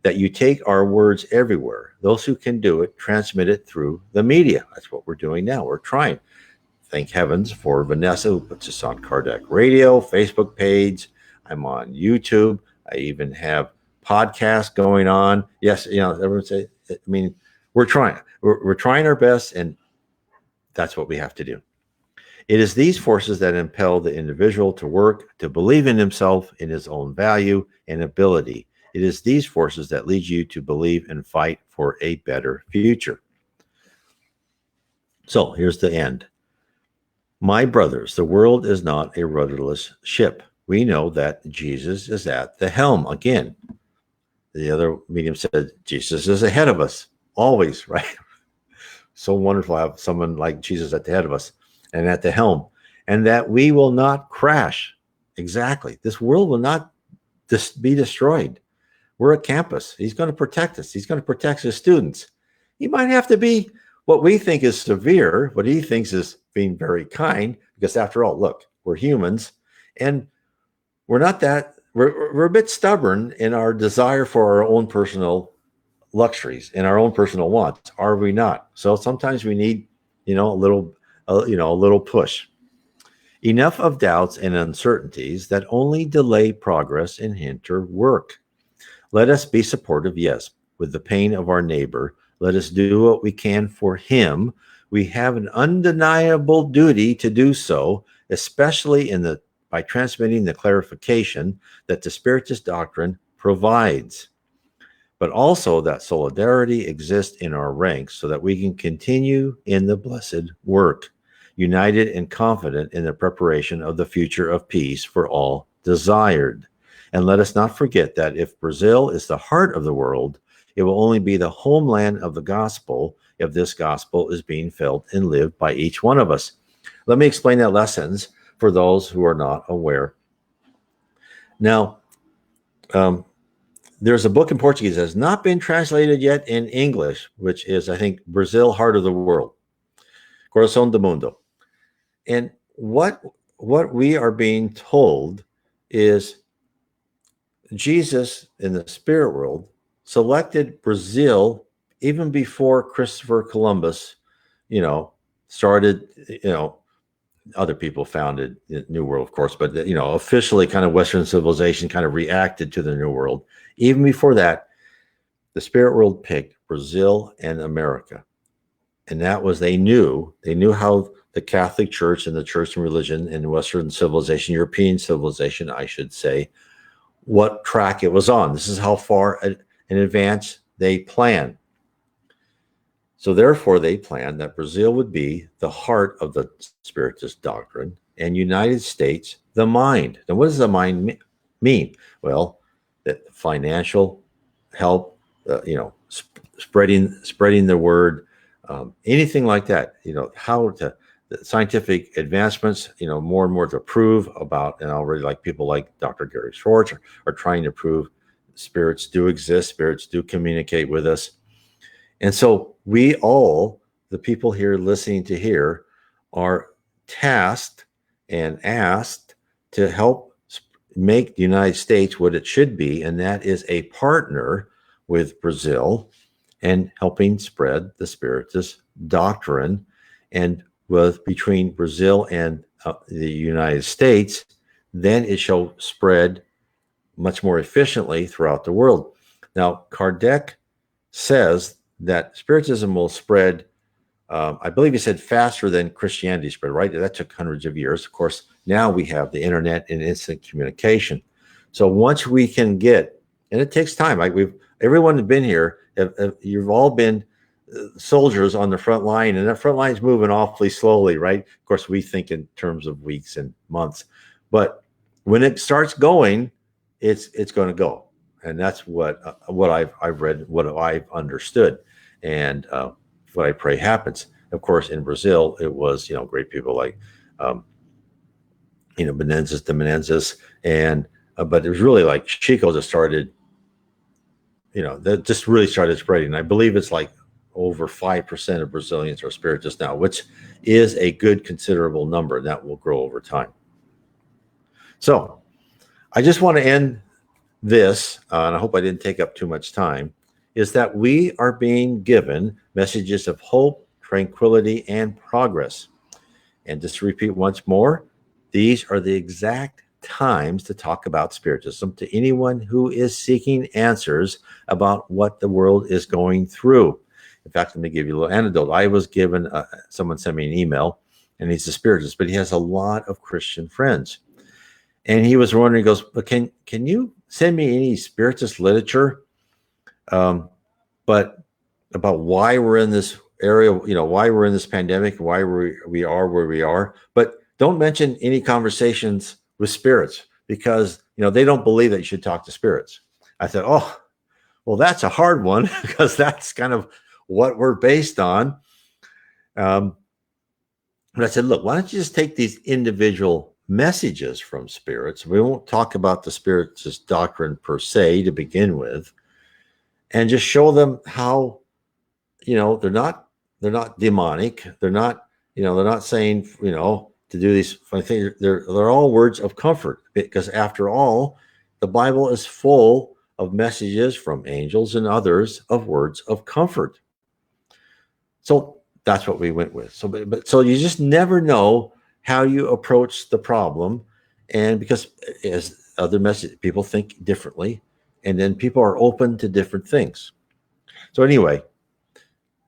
That you take our words everywhere. Those who can do it, transmit it through the media. That's what we're doing now. We're trying. Thank heavens for Vanessa, who puts us on Kardec Radio, Facebook page. I'm on YouTube. I even have podcasts going on. Yes, everyone say, we're trying. We're trying our best, and that's what we have to do. It is these forces that impel the individual to work, to believe in himself, in his own value and ability. It is these forces that lead you to believe and fight for a better future. So here's the end. My brothers, the world is not a rudderless ship. We know that Jesus is at the helm. Again, the other medium said Jesus is ahead of us, always, right? So wonderful to have someone like Jesus at the head of us and at the helm, and that we will not crash. Exactly. This world will not be destroyed. We're a campus. He's going to protect us. He's going to protect his students. He might have to be what we think is severe, what he thinks is being very kind, because after all, look, we're humans, and we're not that, we're a bit stubborn in our desire for our own personal luxuries and our own personal wants, are we not? So sometimes we need, a little push. Enough of doubts and uncertainties that only delay progress and hinder work. Let us be supportive, yes, with the pain of our neighbor. Let us do what we can for him. We have an undeniable duty to do so, especially by transmitting the clarification that the Spiritist doctrine provides, but also that solidarity exists in our ranks so that we can continue in the blessed work, united and confident in the preparation of the future of peace for all desired. And let us not forget that if Brazil is the heart of the world, it will only be the homeland of the gospel if this gospel is being felt and lived by each one of us. Let me explain that lessons for those who are not aware. Now, there's a book in Portuguese that has not been translated yet in English, which is, I think, Brazil, Heart of the World, Coração do Mundo. And what we are being told is Jesus in the spirit world selected Brazil even before Christopher Columbus, started, other people founded the New World, of course, but, officially kind of Western civilization kind of reacted to the New World. Even before that, the spirit world picked Brazil and America. And that was, they knew how the Catholic Church and the church and religion in Western civilization, European civilization, I should say, what track it was on. This is how far in advance they planned. So therefore, they planned that Brazil would be the heart of the Spiritist doctrine and United States, the mind. And what does the mind mean? Well, that financial help, spreading the word, anything like that, how to, the scientific advancements, more and more to prove about, and already like people like Dr. Gary Schwartz are trying to prove spirits do exist, spirits do communicate with us. And so we all, the people here listening to here, are tasked and asked to help make the United States what it should be, and that is a partner with Brazil and helping spread the Spiritist doctrine. And between Brazil and the United States, then it shall spread much more efficiently throughout the world. Now, Kardec says that Spiritism will spread, I believe he said faster than Christianity spread, right? That took hundreds of years. Of course, now we have the internet and instant communication. So once we can get, and it takes time, everyone has been here, you've all been soldiers on the front line, and that front line is moving awfully slowly, right? Of course, we think in terms of weeks and months, but when it starts going, it's going to go. And that's what I've read, what I've understood, and what I pray happens. Of course, in Brazil, it was great people like Menendez de Menendez, and but it was really like Chico that started, that just really started spreading. I believe it's like over 5% of Brazilians are Spiritists now, which is a good considerable number, and that will grow over time. So I just want to end this, and I hope I didn't take up too much time, is that we are being given messages of hope, tranquility, and progress. And just to repeat once more, these are the exact times to talk about Spiritism to anyone who is seeking answers about what the world is going through. In fact, let me give you a little anecdote. I was given, someone sent me an email, and he's a Spiritist, but he has a lot of Christian friends. And he was wondering, he goes, but can you send me any Spiritist literature, but about why we're in this area, why we're in this pandemic, why we are where we are, but don't mention any conversations with spirits, because, they don't believe that you should talk to spirits. I thought, oh, well, that's a hard one, because that's kind of what we're based on. But I said, look, why don't you just take these individual messages from spirits? We won't talk about the Spiritist doctrine per se to begin with, and just show them how, they're not demonic. They're not, they're not saying, to do these. I think they're all words of comfort, because after all, the Bible is full of messages from angels and others of words of comfort. So that's what we went with. So you just never know how you approach the problem, and because as other message, people think differently, And then people are open to different things. So anyway,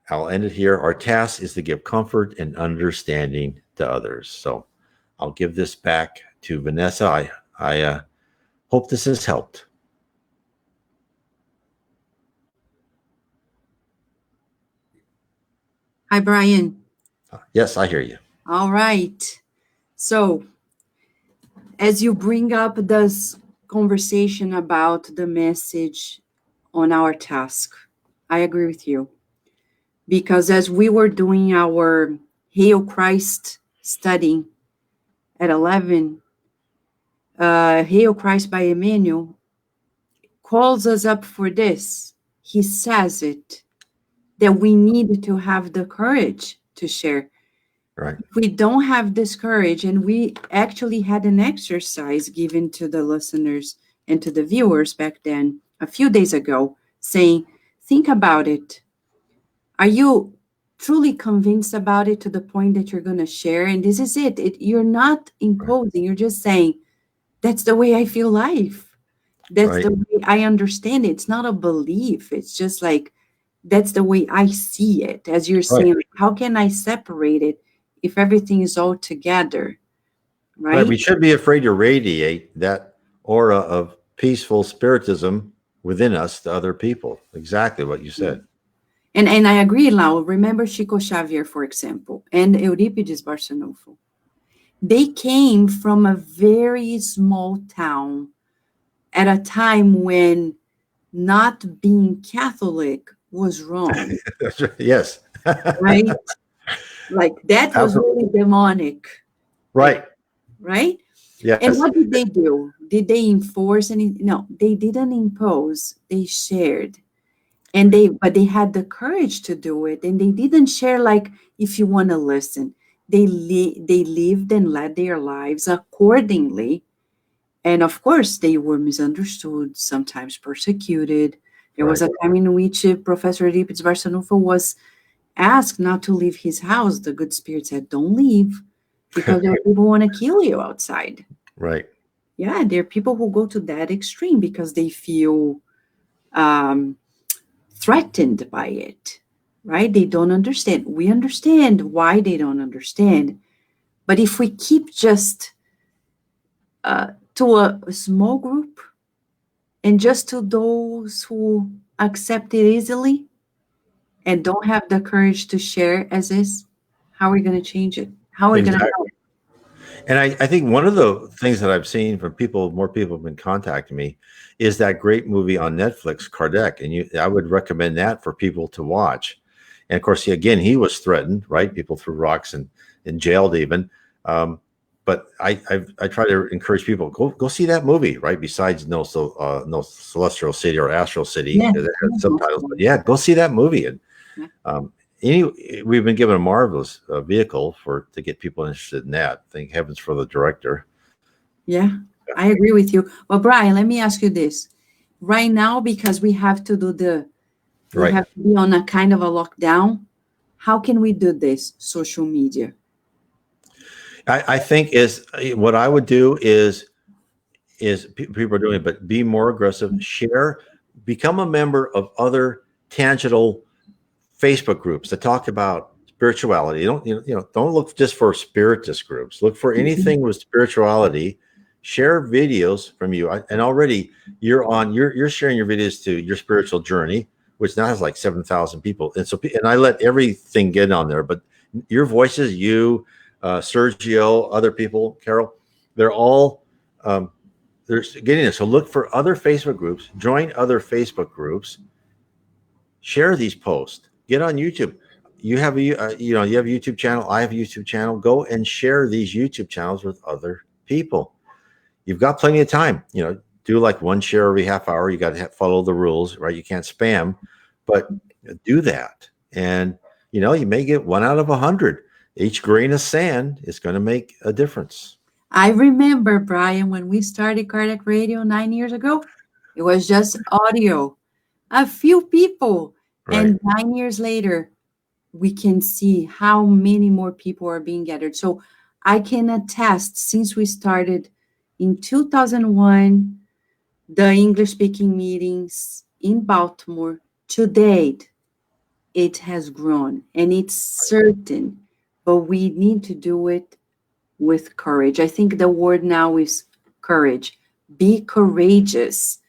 I'll end it here. Our task is to give comfort and understanding to others. So I'll give this back to Vanessa. I hope this has helped. Hi, Brian. Yes, I hear you. All right. So, as you bring up this conversation about the message on our task, I agree with you. Because as we were doing our Hail Christ study at 11, Hail Christ by Emmanuel calls us up for this. He says it, that we need to have the courage to share. Right. If we don't have this courage, and we actually had an exercise given to the listeners and to the viewers back then, a few days ago, saying, think about it. Are you truly convinced about it to the point that you're going to share? And this is it. You're not imposing. You're just saying, that's the way I feel life. That's Right. the way I understand it. It's not a belief. It's just like, that's the way I see it. As you're saying, how can I separate it if everything is all together? Right. We Right? should be afraid to radiate that aura of peaceful spiritism within us to other people. Exactly what you said. And I agree, Lau. Remember Chico Xavier, for example, and Eurípides Barçanufo. They came from a very small town at a time when not being Catholic was wrong, Yes. right? Like that was Absolutely. really demonic, Right. right? Yes. And what did they do? Did they enforce any? No, they didn't impose. They shared. And but they had the courage to do it. And they didn't share like, if you want to listen. They lived and led their lives accordingly. And of course, they were misunderstood, sometimes persecuted. There was a time in which Professor Eurípides Barçanufo was asked not to leave his house. The good spirit said, don't leave, because there are people who want to kill you outside. Right. Yeah, there are people who go to that extreme because they feel threatened by it, right? They don't understand. We understand why they don't understand. But if we keep just to a small group and just to those who accept it easily and don't have the courage to share as is, how are we going to change it? How are we going to help? And I think one of the things that I've seen from people, more people have been contacting me, is that great movie on Netflix, Kardec. And I would recommend that for people to watch. And of course, again, he was threatened, right? People threw rocks and jailed even. But I try to encourage people, go see that movie, right? Besides no Celestial City or Astral City, Yeah. that had subtitles. But yeah, go see that movie. And we've been given a marvelous vehicle to get people interested in that. Thank heavens for the director. Yeah, I agree with you. Well, Brian, let me ask you this. Right now, because we have to we have to be on a kind of a lockdown, how can we do this? Social media. I think what I would do is people are doing it, but be more aggressive, share, become a member of other tangible Facebook groups that talk about spirituality. Don't look just for spiritist groups. Look for anything with spirituality. Share videos from you, and already you're sharing your videos to your spiritual journey, which now has like 7,000 people. And I let everything get on there, but your voices, you, Sergio, other people, Carol, they're all they're getting it. So look for other Facebook groups, join other Facebook groups, share these posts, get on YouTube. You have you have a YouTube channel. I have a YouTube channel. Go and share these YouTube channels with other people. You've got plenty of time. Do like one share every half hour. You got to follow the rules, right? You can't spam, but do that. And you may get 1 out of 100. Each grain of sand is going to make a difference. I remember, Brian, when we started Cardiac Radio 9 years ago, it was just audio, a few people. Right. And 9 years later, we can see how many more people are being gathered. So I can attest, since we started in 2001, The English-speaking meetings in Baltimore to date, it has grown, and it's certain, but we need to do it with courage. I think the word now is courage. Be courageous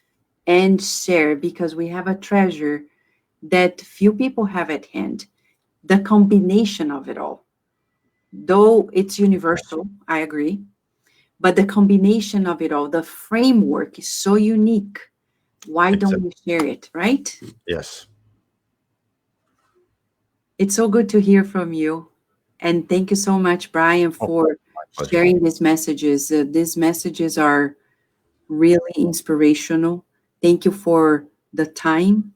and share, because we have a treasure that few people have at hand. The combination of it all, though it's universal, I agree, but the combination of it all, the framework is so unique. Why don't we share it, right? Yes. It's so good to hear from you. And thank you so much, Brian, Oh, for my pleasure. sharing these messages. These messages are really inspirational. Thank you for the time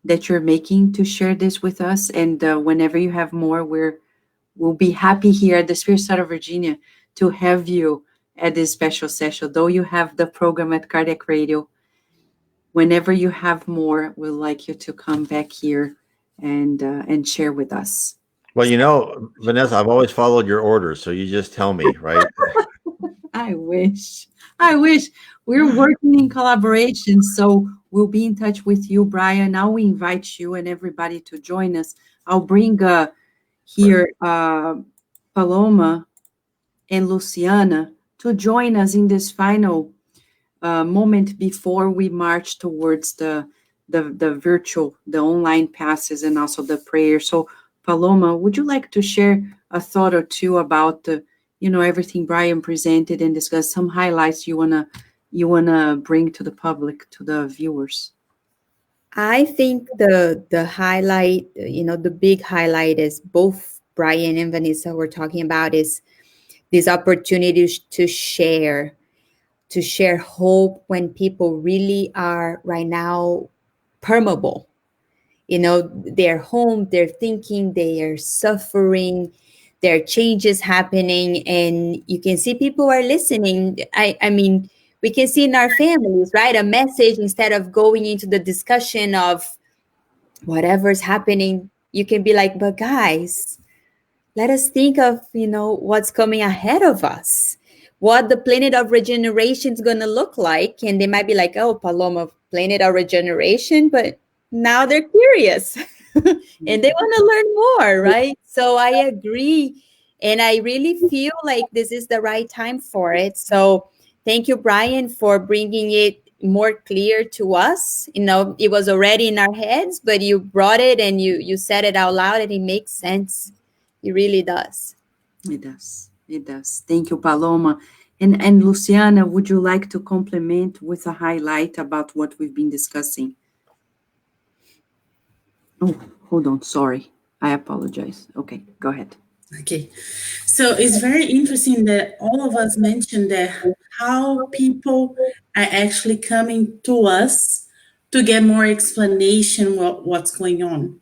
that you're making to share this with us. And whenever you have more, we'll be happy here at the Spirit Society of Virginia to have you at this special session. Though you have the program at Cardiac Radio, whenever you have more, we'd like you to come back here and share with us. Well, Vanessa, I've always followed your orders, so you just tell me, right? I wish. I wish. We're working in collaboration, so we'll be in touch with you, Brian. Now we invite you and everybody to join us. I'll bring here Paloma and Luciana to join us in this final moment before we march towards the virtual, the online passes, and also the prayer. So, Paloma, would you like to share a thought or two about everything Brian presented and discuss some highlights you wanna bring to the public, to the viewers? I think the highlight, the big highlight is both Brian and Vanessa were talking about is these opportunities to share hope when people really are right now permeable. They're home, they're thinking, they are suffering, there are changes happening, and you can see people are listening. I mean, we can see in our families, right? A message, instead of going into the discussion of whatever's happening, you can be like, but guys, let us think of, what's coming ahead of us, what the planet of regeneration is going to look like. And they might be like, oh, Paloma, planet of regeneration, but now they're curious and they want to learn more, right? So I agree. And I really feel like this is the right time for it. So thank you, Brian, for bringing it more clear to us. It was already in our heads, but you brought it and you said it out loud, and it makes sense. It really does. It does. It does. Thank you, Paloma. And Luciana, would you like to complement with a highlight about what we've been discussing? Oh, hold on. Sorry. I apologize. Okay, go ahead. Okay, so it's very interesting that all of us mentioned that how people are actually coming to us to get more explanation what's going on.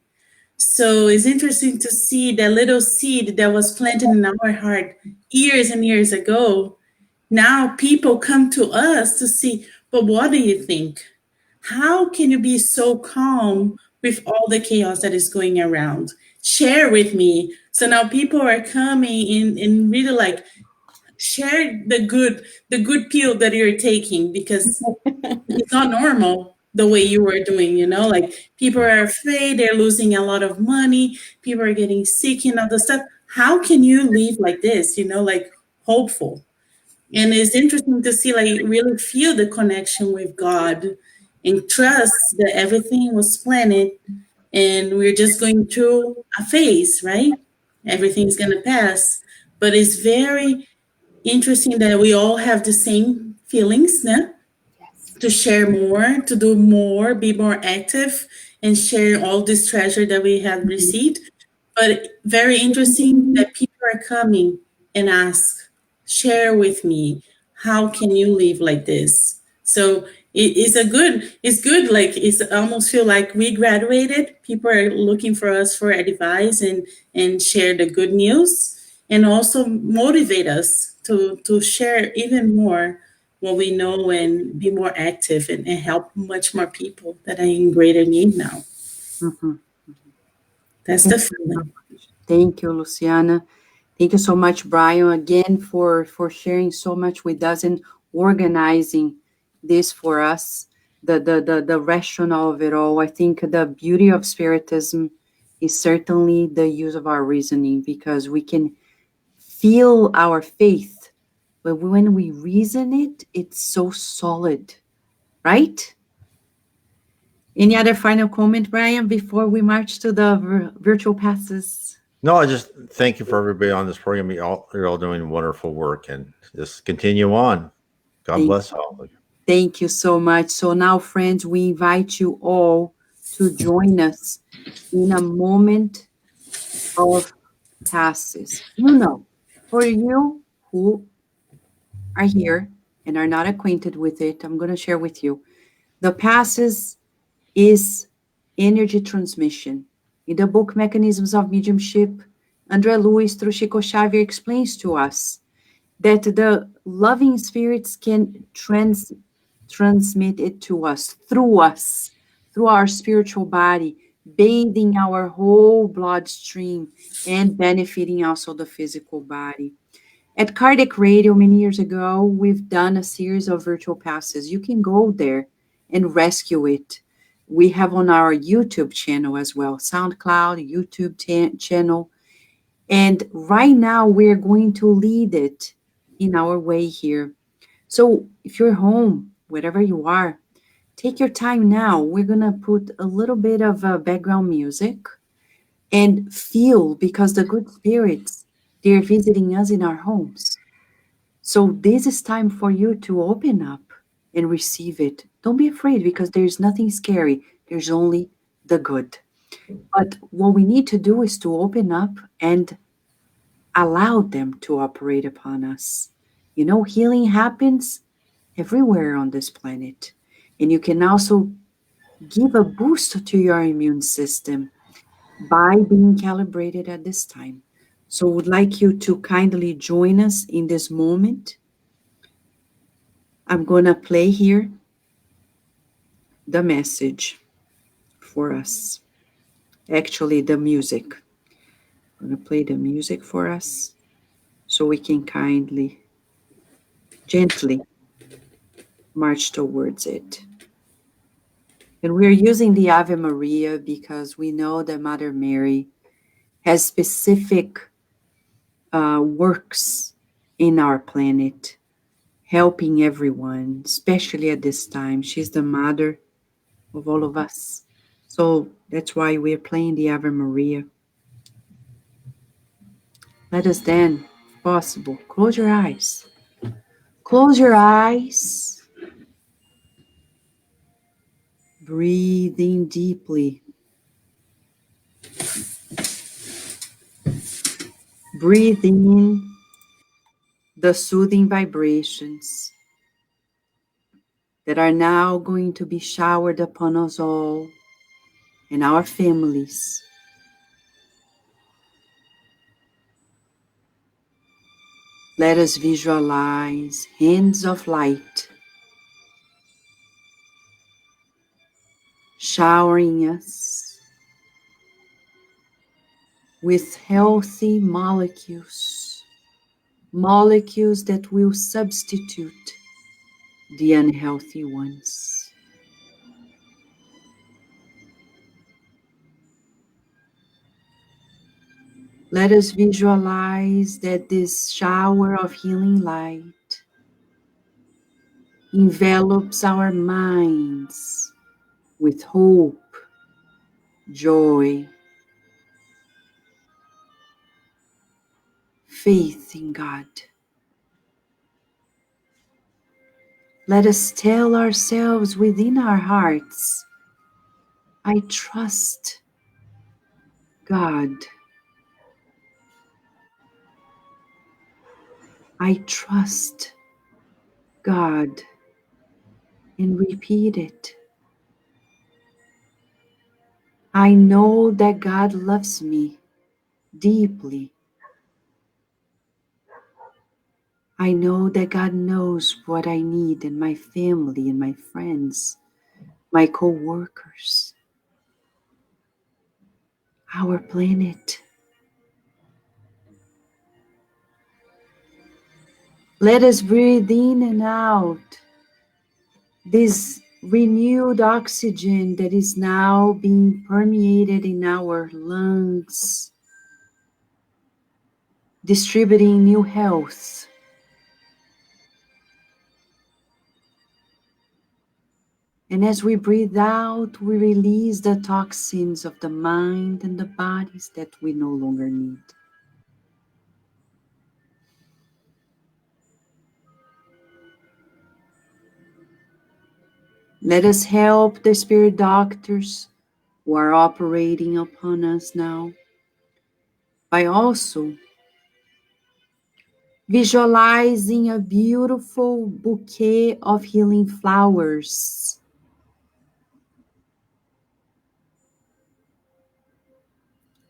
So it's interesting to see that little seed that was planted in our heart years and years ago. Now people come to us to see, but what do you think? How can you be so calm with all the chaos that is going around? Share with me. So now people are coming in and really like share the good pill that you're taking, because it's not normal the way you were doing, like people are afraid, they're losing a lot of money, people are getting sick and other stuff. How can you live like this, like hopeful? And it's interesting to see, like, really feel the connection with God and trust that everything was planned and we're just going through a phase, right? Everything's going to pass. But it's very interesting that we all have the same feelings, né? To share more, to do more, be more active, and share all this treasure that we have received. But very interesting that people are coming and ask, share with me, how can you live like this? So it's good. Like, it's almost feel like we graduated. People are looking for us for advice and share the good news, and also motivate us to share even more what we know and be more active and help much more people that are in greater need now. Mhm. That's the feeling. Thank you, Luciana. Thank you so much, Brian, again for sharing so much with us and organizing, this for us, the rationale of it all. I think the beauty of Spiritism is certainly the use of our reasoning, because we can feel our faith, but when we reason it, it's so solid, right? Any other final comment, Brian, before we march to the virtual passes? No, I just thank you for everybody on this program. You're all doing wonderful work, and just continue on. God Thank, bless all of you. thank you so much. So now, friends, we invite you all to join us in a moment of passes. For you who are here and are not acquainted with it, I'm going to share with you. The passes is energy transmission. In the book Mechanisms of Mediumship, André Luiz through Chico Xavier explains to us that the loving spirits can transmit it to us, through our spiritual body, bathing our whole bloodstream and benefiting also the physical body. At Cardiac Radio many years ago, we've done a series of virtual passes. You can go there and rescue it. We have on our YouTube channel as well, SoundCloud, YouTube channel. And right now, we're going to lead it in our way here. So if you're home, wherever you are, take your time now. We're going to put a little bit of background music and feel, because the good spirits, they're visiting us in our homes. So this is time for you to open up and receive it. Don't be afraid, because there's nothing scary. There's only the good. But what we need to do is to open up and allow them to operate upon us. Healing happens everywhere on this planet. And you can also give a boost to your immune system by being calibrated at this time. So I would like you to kindly join us in this moment. I'm going to play here the message for us. Actually, the music. I'm going to play the music for us so we can kindly, gently march towards it. And we're using the Ave Maria because we know that Mother Mary has specific works in our planet, helping everyone, especially at this time. She's the mother of all of us. So that's why we're playing the Ave Maria. Let us then, if possible, close your eyes. Close your eyes. Breathe in deeply. Breathe in the soothing vibrations that are now going to be showered upon us all and our families. Let us visualize hands of light showering us with healthy molecules that will substitute the unhealthy ones. Let us visualize that this shower of healing light envelops our minds with hope, joy, faith in God. Let us tell ourselves within our hearts, I trust God. I trust God. And repeat it. I know that God loves me deeply. I know that God knows what I need in my family and my friends, my co-workers, our planet. Let us breathe in and out this renewed oxygen that is now being permeated in our lungs, distributing new health. And as we breathe out, we release the toxins of the mind and the bodies that we no longer need. Let us help the spirit doctors who are operating upon us now by also visualizing a beautiful bouquet of healing flowers.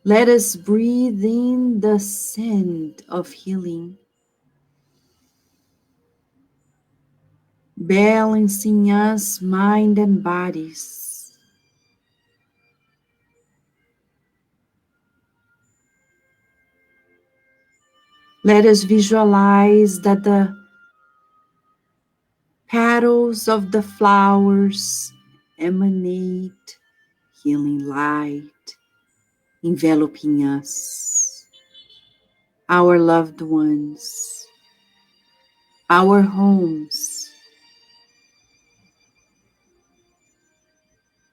Let us breathe in the scent of healing, balancing us, mind and bodies. Let us visualize that the petals of the flowers emanate healing light, enveloping us, our loved ones, our homes,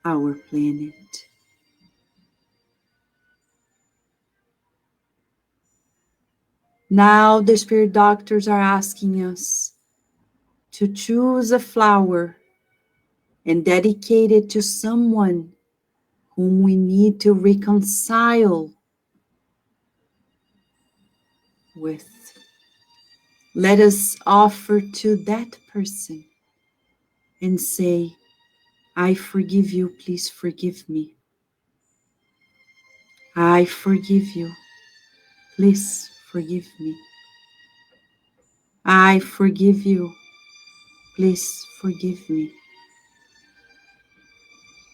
our planet. Now the spirit doctors are asking us to choose a flower and dedicate it to someone whom we need to reconcile with. Let us offer to that person and say, I forgive you, please forgive me. I forgive you, please forgive me. I forgive you, please forgive me.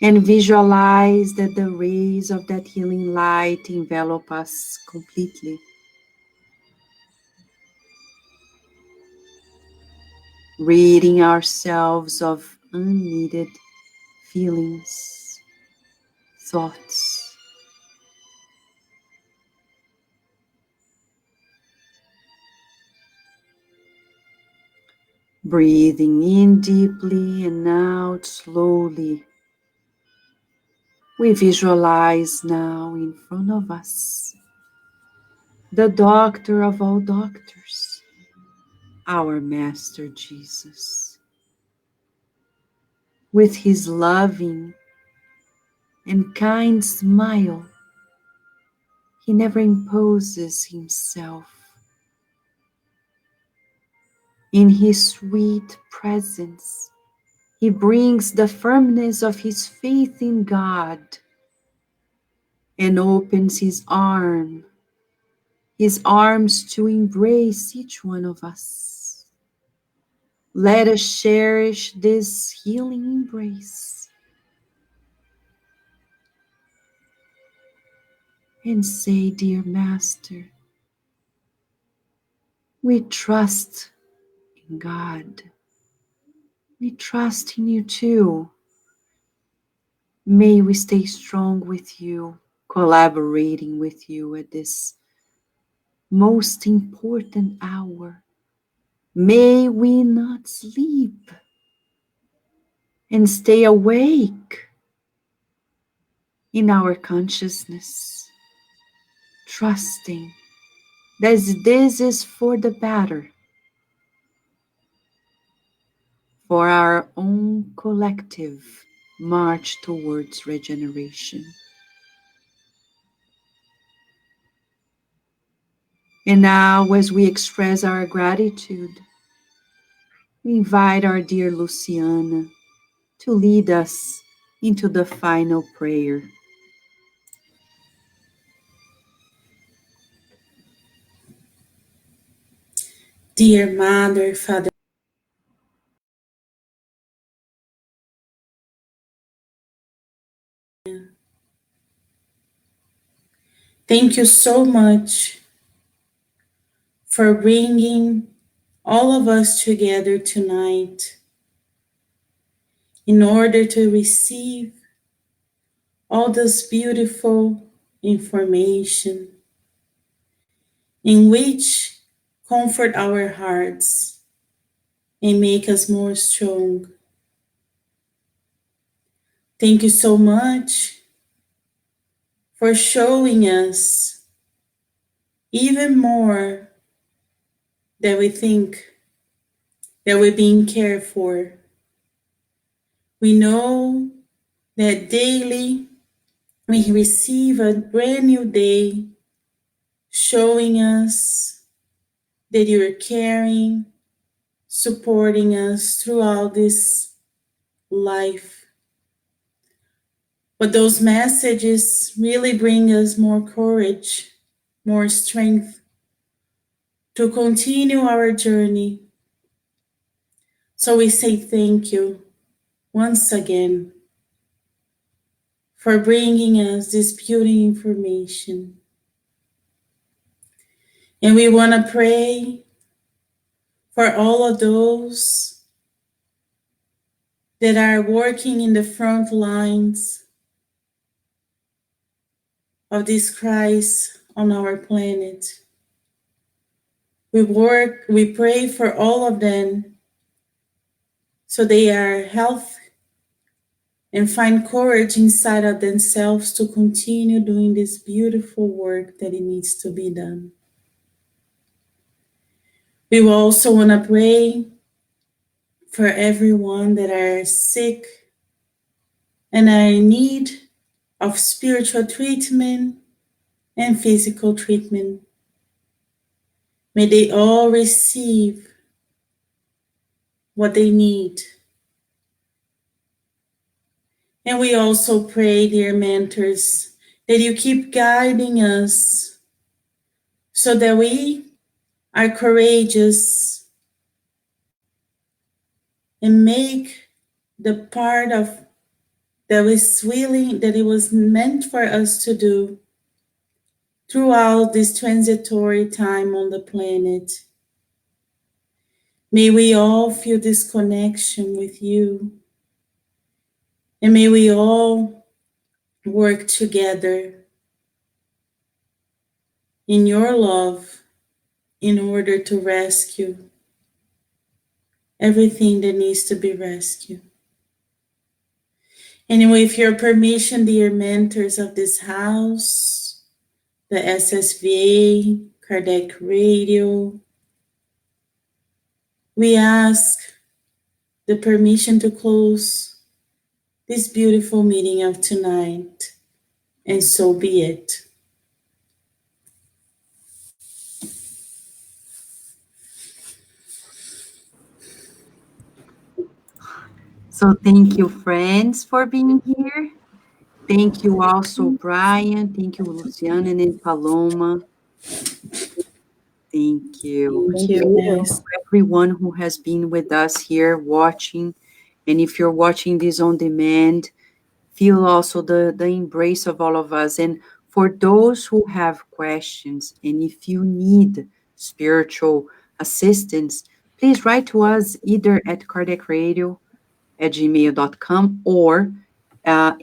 And visualize that the rays of that healing light envelop us completely, ridding ourselves of unneeded feelings, thoughts. Breathing in deeply and out slowly. We visualize now in front of us the doctor of all doctors, our Master Jesus, with his loving and kind smile. He never imposes himself. In his sweet presence, he brings the firmness of his faith in God and opens his arms to embrace each one of us. Let us cherish this healing embrace and say, dear Master, we trust in God. We trust in you too. May we stay strong with you, collaborating with you at this most important hour. May we not sleep and stay awake in our consciousness, trusting that this is for the better, for our own collective march towards regeneration. And now, as we express our gratitude, we invite our dear Luciana to lead us into the final prayer. Dear Mother, Father, thank you so much for bringing all of us together tonight in order to receive all this beautiful information in which comfort our hearts and make us more strong. Thank you so much for showing us even more that we think that we're being cared for. We know that daily we receive a brand new day showing us that you're caring, supporting us throughout this life. But those messages really bring us more courage, more strength to continue our journey. So we say thank you once again for bringing us this beauty information. And we want to pray for all of those that are working in the front lines of this crisis on our planet. We pray for all of them so they are healthy and find courage inside of themselves to continue doing this beautiful work that it needs to be done. We will also want to pray for everyone that are sick and are in need of spiritual treatment and physical treatment. May they all receive what they need. And we also pray, dear mentors, that you keep guiding us so that we are courageous and make the part of that it was meant for us to do throughout this transitory time on the planet. May we all feel this connection with you. And may we all work together in your love in order to rescue everything that needs to be rescued. Anyway, with your permission, dear mentors of this house, the SSVA, Kardec Radio, we ask the permission to close this beautiful meeting of tonight, and so be it. So thank you, friends, for being here. Thank you also, Brian. Thank you, Luciana and Paloma. Thank you. Thank you, guys. Everyone who has been with us here watching. And if you're watching this on demand, feel also the embrace of all of us. And for those who have questions, and if you need spiritual assistance, please write to us either at kardecradio@gmail.com or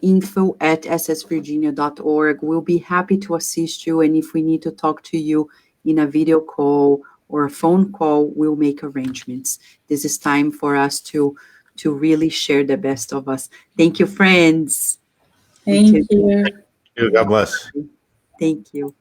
info@ssvirginia.org. We'll be happy to assist you. And if we need to talk to you in a video call or a phone call, we'll make arrangements. This is time for us to really share the best of us. Thank you, friends. Thank you. God bless. Thank you.